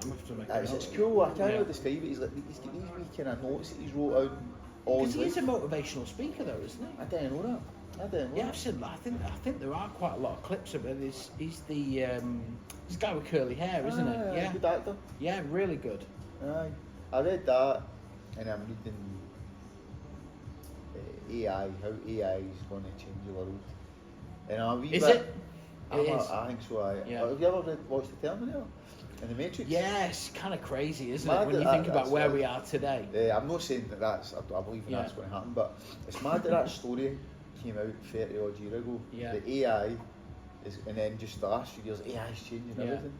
Speaker 1: It's cool. I can't really describe it. He's got these wee kind of notes that he's wrote out all his life.
Speaker 2: He's a motivational speaker, though, isn't he?
Speaker 1: I didn't know that.
Speaker 2: I've seen that. I think there are quite a lot of clips of it. He's the this guy with curly hair, isn't he? Yeah.
Speaker 1: Good actor.
Speaker 2: Yeah, really good.
Speaker 1: Aye. I read that, and I'm reading AI, how AI is going to change the world. And I'm a wee
Speaker 2: Is
Speaker 1: bit,
Speaker 2: it? It is.
Speaker 1: I think so.
Speaker 2: Yeah.
Speaker 1: Have you ever watched the Terminator and the Matrix?
Speaker 2: Yes, kind of crazy, isn't
Speaker 1: Mad
Speaker 2: it? When you think about where we are today.
Speaker 1: I'm not saying that I believe that's going to happen, but it's mad that story came out 30 odd years ago.
Speaker 2: Yeah.
Speaker 1: The AI is, and then just the last few years, AI is changing everything.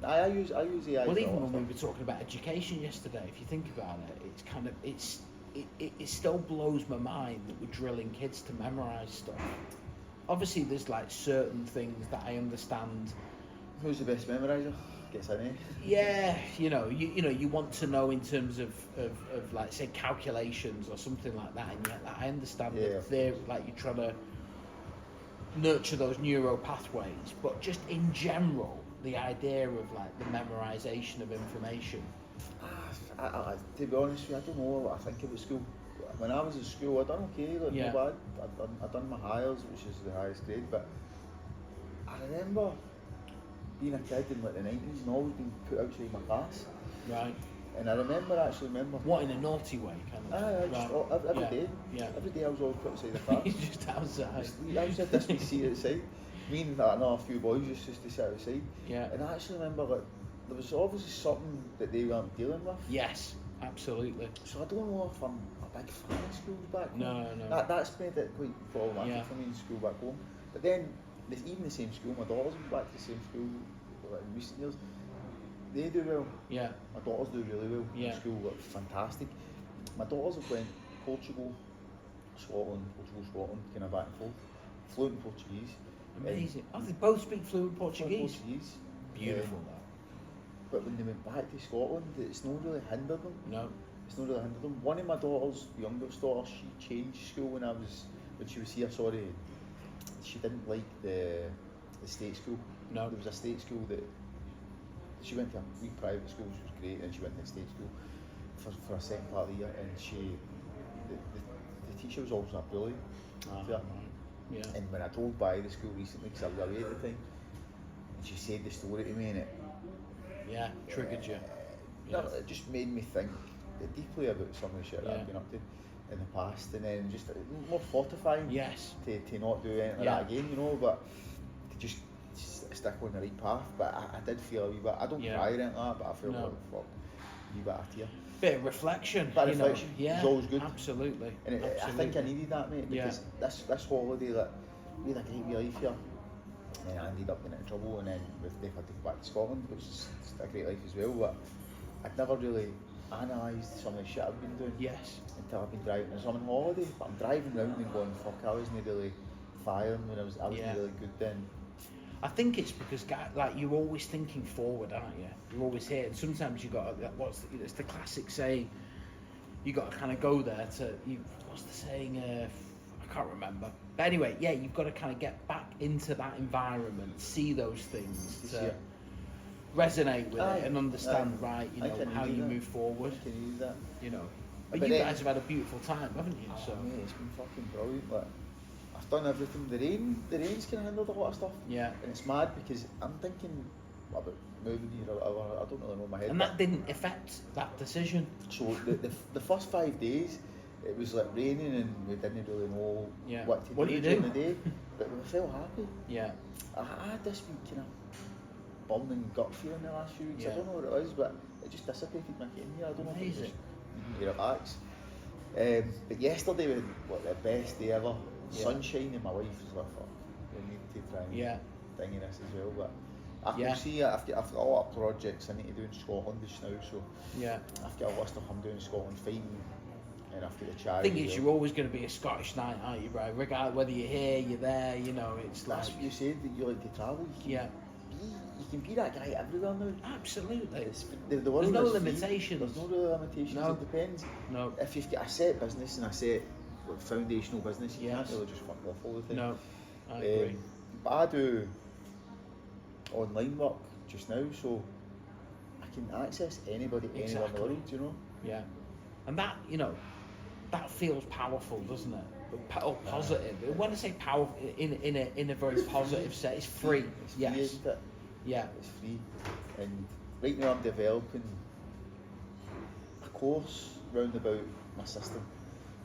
Speaker 1: I use AI.
Speaker 2: Well, even when we were talking about education yesterday, if you think about it, it's kind of it still blows my mind that we're drilling kids to memorise stuff. Obviously, there's like certain things that I understand.
Speaker 1: Who's the best memoriser? Gets an A.
Speaker 2: Yeah, you want to know in terms of like say calculations or something like that, and yet I understand that they're like you're trying to nurture those neural pathways, but just in general, the idea of like the memorization of information.
Speaker 1: To be honest with you, I don't know what I think about school. When I was in school, I done okay, like not bad. I done my hires, which is the highest grade, but I remember being a kid in like the 90s and always being put outside my class.
Speaker 2: Right.
Speaker 1: And I remember.
Speaker 2: What, in a naughty way, kind of?
Speaker 1: Every day. Yeah. Every day I was always put outside the class.
Speaker 2: Just outside.
Speaker 1: I was at this wee seat outside. Me and another few boys used to sit outside.
Speaker 2: Yeah.
Speaker 1: And I actually remember like there was obviously something that they weren't dealing with.
Speaker 2: Yes, absolutely.
Speaker 1: So I don't know if I'm a big fan of schools back home.
Speaker 2: No.
Speaker 1: That's made it quite problematic for me in school back home. But then even the same school, my daughter's been back to the same school like, in recent years. They do well.
Speaker 2: Yeah.
Speaker 1: My daughters do really well.
Speaker 2: Yeah.
Speaker 1: In school, like, fantastic. My daughters have went Portugal, Scotland, kind of back and forth. Fluent in Portuguese.
Speaker 2: Amazing. They both speak fluent Portuguese. Beautiful.
Speaker 1: But when they went back to Scotland, it's not really hindered them.
Speaker 2: No.
Speaker 1: It's not really hindered them. One of my daughters, the youngest daughter, she changed school when she was here. Sorry, she didn't like the state school.
Speaker 2: No.
Speaker 1: There was a state school that she went to a wee private school, which was great, and she went to a state school for a second part of the year, and the teacher was always a bully.
Speaker 2: Yeah.
Speaker 1: And when I drove by the school recently, because I was away at the time, and she said the story to me, and it
Speaker 2: triggered you.
Speaker 1: It just made me think deeply about some of the shit that I've been up to in the past, and then just more fortifying.
Speaker 2: Yes.
Speaker 1: To not do anything like that again, but to just stick on the right path. But I did feel a wee bit. I don't cry or anything like that, but I feel like fuck, a wee bit of tear.
Speaker 2: Bit of reflection.
Speaker 1: It's always good.
Speaker 2: Absolutely.
Speaker 1: And I think I needed that, mate, because this holiday, like, we had a great wee life here. And I ended up getting into trouble, and then they've had to go back to Scotland, which is a great life as well. But I'd never really analysed some of the shit I've been doing.
Speaker 2: Yes.
Speaker 1: Until I've been driving. So I'm on holiday, but I'm driving around and going, fuck, I wasn't really firing when I was really good then.
Speaker 2: I think it's because, like, you're always thinking forward, aren't you? You're always here, and sometimes you got it's the classic saying. You got to kind of go there what's the saying? I can't remember. But anyway, you've got to kind of get back into that environment, see those things, to resonate with it, and understand how you move forward.
Speaker 1: I can use that.
Speaker 2: But you guys have had a beautiful time, haven't you? So
Speaker 1: mate, it's been fucking brilliant. Like, I've done everything. The rain's kind of hindered a lot of stuff.
Speaker 2: Yeah.
Speaker 1: And it's mad because I'm thinking about moving here or whatever. I don't really know in my head.
Speaker 2: And that didn't affect that decision.
Speaker 1: So the first 5 days, it was like raining and we didn't really know what to do during the day. But we felt happy.
Speaker 2: Yeah.
Speaker 1: I had this wee kind of burning gut feeling the last few weeks. I don't know what it was, but it just dissipated when I came here. I don't know if it was your backs. But yesterday we had the best day ever. Sunshine, and my wife was like, fuck, we need to try and ding this as well. But I can see I've got a lot of projects I need to do in Scotland just now, so I've got a list of I'm doing in Scotland fighting, and I've got the charity.
Speaker 2: The thing is, you're always going to be a Scottish knight, aren't you, bro? Regardless whether you're here, you're there, it's
Speaker 1: that's
Speaker 2: like...
Speaker 1: what you said, that you like to travel. You be that guy everywhere now.
Speaker 2: Absolutely.
Speaker 1: The
Speaker 2: There's
Speaker 1: world
Speaker 2: no
Speaker 1: is free.
Speaker 2: limitations.
Speaker 1: There's no real limitations.
Speaker 2: No.
Speaker 1: It depends.
Speaker 2: No.
Speaker 1: If you've got a set business and a set foundational business, you can't really just fuck off all the time.
Speaker 2: No, I agree.
Speaker 1: But I do online work just now, so I can access anybody anywhere in the world, you know?
Speaker 2: Yeah. And that, you know, that feels powerful, doesn't it? Or positive. When I say powerful, in a very positive sense, it's free.
Speaker 1: It's free,
Speaker 2: yes.
Speaker 1: isn't it?
Speaker 2: Yeah.
Speaker 1: It's free. And right now I'm developing a course round about my system,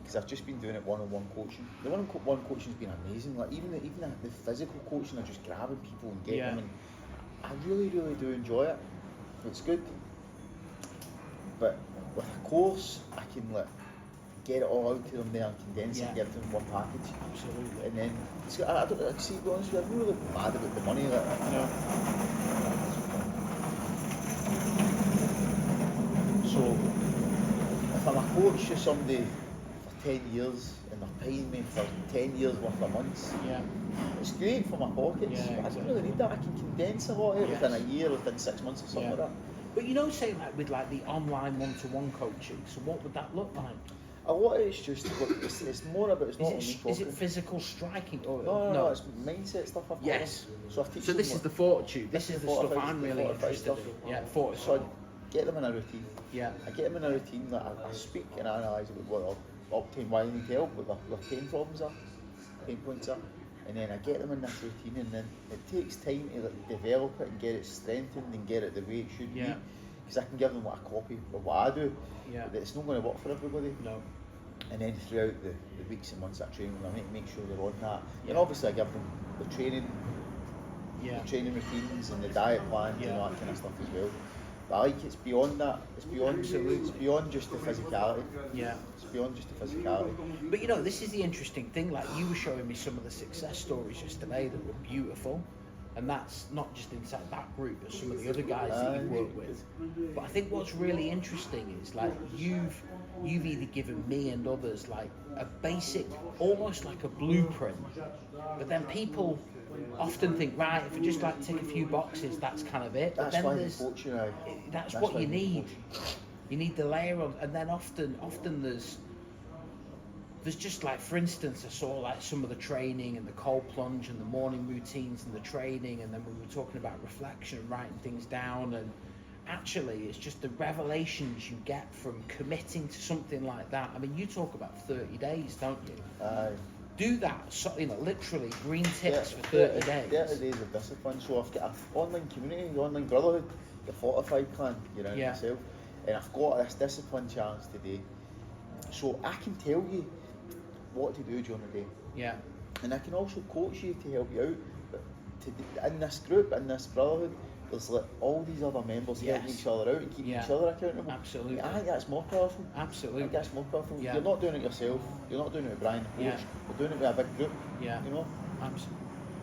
Speaker 1: because I've just been doing it one-on-one coaching. The one-on-one coaching's been amazing. Like even the physical coaching, I'm just grabbing people and getting them, and I really, really do enjoy it. It's good. But with a course, I can get it all out to them there and condense it and give them one package.
Speaker 2: Absolutely.
Speaker 1: And then I don't see, to be honest with you, I'm really mad about the money. So if I'm a coach to somebody for 10 years and they're paying me for 10 years worth of months, it's great for my pockets. But I don't really need that. I can condense a lot of it within a year, within 6 months or something like that.
Speaker 2: But you know, say with the online one-to-one coaching, so what would that look like?
Speaker 1: A lot of it's just, it's more about, it's not only talking.
Speaker 2: Is it physical striking? Or,
Speaker 1: no, it's mindset stuff I've got.
Speaker 2: Yes.
Speaker 1: So I teach
Speaker 2: So this is the fortitude. This is the stuff I'm really
Speaker 1: fortified
Speaker 2: interested in. Yeah, fortified.
Speaker 1: So I get them in a routine.
Speaker 2: Yeah.
Speaker 1: I get them in a routine that I speak and analyse what their uptime, why they need help, what their pain problems are, pain points are. And then I get them in this routine, and then it takes time to develop it and get it strengthened and get it the way it should be. Because I can give them a copy of what I do, but it's not going to work for everybody.
Speaker 2: No.
Speaker 1: And then throughout the weeks and months I train them, I make sure they're on that. And obviously I give them the training routines and the diet plans and all that kind of stuff as well. But I like it's beyond that. It's beyond just the physicality.
Speaker 2: Yeah.
Speaker 1: It's beyond just the physicality.
Speaker 2: But you know, this is the interesting thing. Like you were showing me some of the success stories yesterday that were beautiful. And that's not just inside that group, but some of the other guys that you work with. But I think what's really interesting is like you've either given me and others like a basic, almost like a blueprint. But then people often think, right, if you just like tick a few boxes, that's kind of it. But
Speaker 1: That's
Speaker 2: then
Speaker 1: why
Speaker 2: there's that's what you need. You need the layer of, and then often there's just like, for instance, I saw like some of the training and the cold plunge and the morning routines and the training, and then we were talking about reflection and writing things down, and actually it's just the revelations you get from committing to something like that. I mean, you talk about 30 days, don't you? Do that, so, you know, literally green ticks for 30 days.
Speaker 1: 30 days of discipline. So I've got an online community, the online brotherhood, the Fortified clan, you know, myself, and I've got this discipline challenge today. So I can tell you what to do during the day.
Speaker 2: Yeah.
Speaker 1: And I can also coach you to help you out. But in this group, in this brotherhood, there's like all these other members helping each other out and keeping each other accountable.
Speaker 2: Absolutely.
Speaker 1: I think that's more powerful.
Speaker 2: Absolutely.
Speaker 1: I think that's more powerful.
Speaker 2: Yeah.
Speaker 1: You're not doing it yourself. You're not doing it with Brian the coach. You're doing it with a big group.
Speaker 2: Yeah.
Speaker 1: You know?
Speaker 2: Absolutely.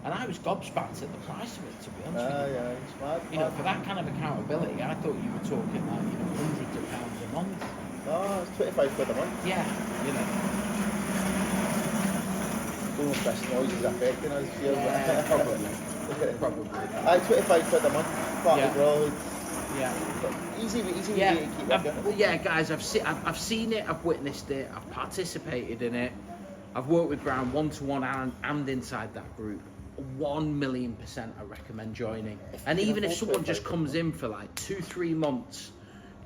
Speaker 2: And I was gobsmacked at the price of it, to be honest with you.
Speaker 1: Yeah, it's mad.
Speaker 2: You know, for that kind of accountability, I thought you were talking like, you know, hundreds of pounds a month.
Speaker 1: No, it's 25 quid a month.
Speaker 2: Yeah, you know.
Speaker 1: I don't know if this noise is affecting us here.
Speaker 2: Yeah, probably.
Speaker 1: 25 quid a month, part of the brotherhood.
Speaker 2: Yeah.
Speaker 1: But easy way to keep working.
Speaker 2: Yeah, guys, I've seen it, I've witnessed it, I've participated in it. I've worked with Brown one-to-one and inside that group. 1,000,000% I recommend joining. And even if someone just comes in for like 2-3 months,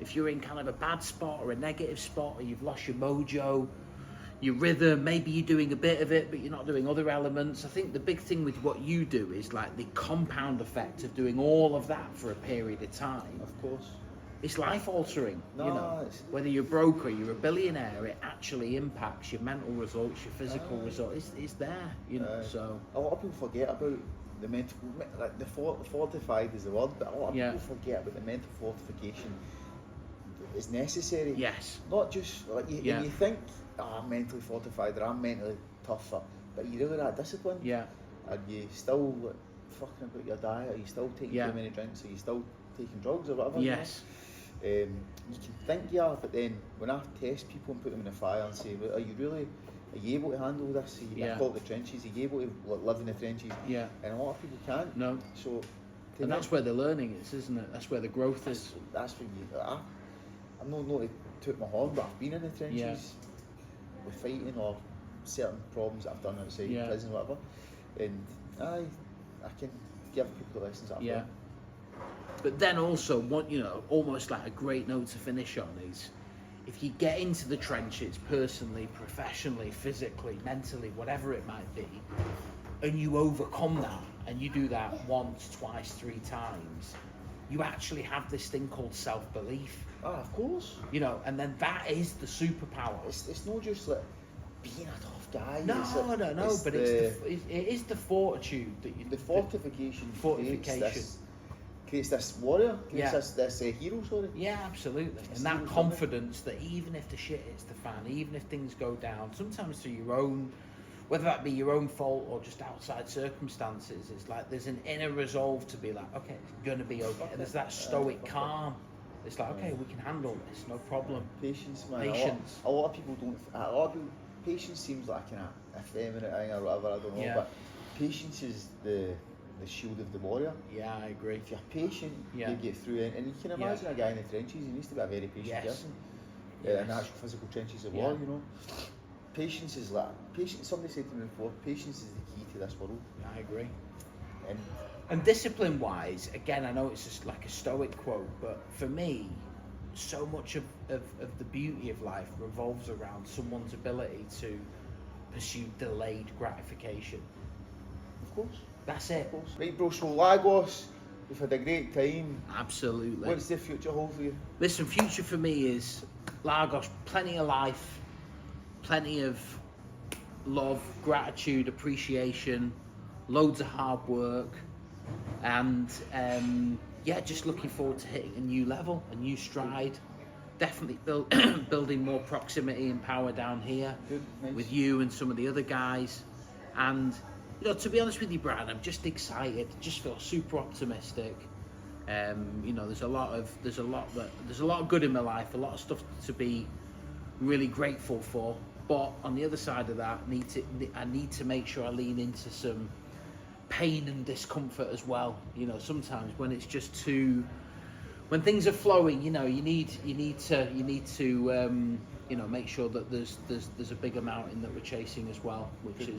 Speaker 2: if you're in kind of a bad spot or a negative spot, or you've lost your mojo, your rhythm, maybe you're doing a bit of it but you're not doing other elements. I think the big thing with what you do is like the compound effect of doing all of that for a period of time.
Speaker 1: Of course.
Speaker 2: It's life altering.
Speaker 1: No,
Speaker 2: you know, whether you're broke or you're a billionaire, it actually impacts your mental results, your physical results. It's there, you know. So
Speaker 1: a lot of people forget about the mental, like the fortified is the word, but a lot of people forget about the mental fortification. It's necessary.
Speaker 2: Yes.
Speaker 1: Not just like when you think, I'm mentally fortified or I'm mentally tougher, but you really that discipline.
Speaker 2: Yeah.
Speaker 1: Are you still fucking about your diet? Are you still taking too many drinks? Are you still taking drugs or whatever?
Speaker 2: Yes.
Speaker 1: You can think you are, but then when I test people and put them in the fire and say, well, are you able to handle this? I call it the trenches. Are you able to live in the trenches?
Speaker 2: Yeah.
Speaker 1: And a lot of people can't.
Speaker 2: No.
Speaker 1: So
Speaker 2: And that's where the learning is, isn't it? That's where the growth is.
Speaker 1: That's when I'm not to toot my horn, but I've been in the trenches with fighting or certain problems that I've done outside prison or whatever, and I can give people the lessons that I've learned.
Speaker 2: But then also, almost like a great note to finish on is, if you get into the trenches personally, professionally, physically, mentally, whatever it might be, and you overcome that, and you do that once, twice, 3 times, you actually have this thing called self-belief.
Speaker 1: Ah, of course.
Speaker 2: And then that is the superpower.
Speaker 1: It's not just like being a tough guy.
Speaker 2: No, but it is the fortitude that you...
Speaker 1: The fortification. Creates this warrior, this hero, sorry.
Speaker 2: Yeah, absolutely. And that confidence that even if the shit hits the fan, even if things go down, sometimes through your own, whether that be your own fault or just outside circumstances, it's like there's an inner resolve to be like, okay, it's gonna be okay. And there's that stoic calm. It's like, okay, we can handle this, no problem.
Speaker 1: Patience, man.
Speaker 2: Patience.
Speaker 1: A lot of people don't. Patience seems like an effeminate thing or whatever. I don't know, but patience is the shield of the warrior.
Speaker 2: Yeah, I agree.
Speaker 1: If you're patient, you get through it. And you can imagine a guy in the trenches, he needs to be a very patient person. In actual physical trenches of war, Patience is somebody said to me before, patience is the key to this world.
Speaker 2: I agree. And discipline-wise, again, I know it's just like a stoic quote, but for me, so much of the beauty of life revolves around someone's ability to pursue delayed gratification.
Speaker 1: Of course.
Speaker 2: That's it.
Speaker 1: Right, bro, so Lagos, we've had a great time.
Speaker 2: Absolutely.
Speaker 1: What's the future hold for you?
Speaker 2: Listen, future for me is Lagos, plenty of life, plenty of love, gratitude, appreciation, loads of hard work, and just looking forward to hitting a new level, a new stride. Definitely building more proximity and power down here.
Speaker 1: Good, nice.
Speaker 2: With you and some of the other guys. And to be honest with you, Brian, I'm just excited. Just feel super optimistic. There's a lot of good in my life, a lot of stuff to be really grateful for. But on the other side of that, I need to make sure I lean into some pain and discomfort as well. Sometimes when it's just when things are flowing, you need to make sure that there's a bigger mountain that we're chasing as well, which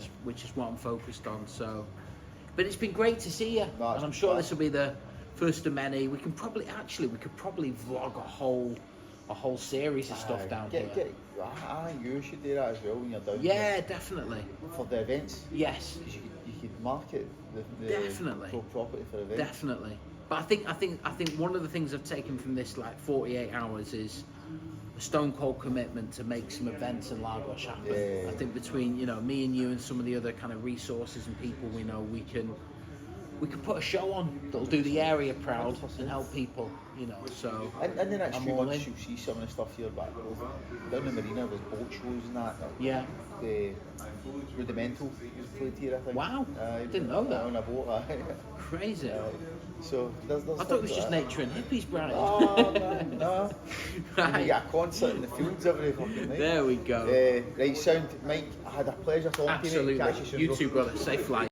Speaker 2: is what I'm focused on. So, but it's been great to see you, and I'm sure this will be the first of many. We could probably vlog a whole series of stuff down here.
Speaker 1: I think you should do that as well when you're down
Speaker 2: here.
Speaker 1: Yeah,
Speaker 2: definitely.
Speaker 1: For the events.
Speaker 2: Yes.
Speaker 1: You could market the
Speaker 2: definitely
Speaker 1: property for events.
Speaker 2: Definitely. But I think one of the things I've taken from this 48 hours is a stone cold commitment to make some events in Lagos happen.
Speaker 1: Yeah.
Speaker 2: I think between me and you and some of the other kind of resources and people we know, we can put a show on that'll do the area proud 100%. And help people. So.
Speaker 1: And the next few months you'll see some of the stuff here back down the marina with boat shows and that.
Speaker 2: Yeah.
Speaker 1: The Rudimental played here, I think.
Speaker 2: Wow, didn't know that.
Speaker 1: On a boat.
Speaker 2: Crazy.
Speaker 1: So there's
Speaker 2: I thought it was just nature and hippies, Brian.
Speaker 1: Oh man, no.
Speaker 2: Right.
Speaker 1: You get a concert in the fields every fucking night.
Speaker 2: There we go.
Speaker 1: Right, sound, Mike. I had a pleasure talking to you.
Speaker 2: Absolutely. You too, brother. Safe flight.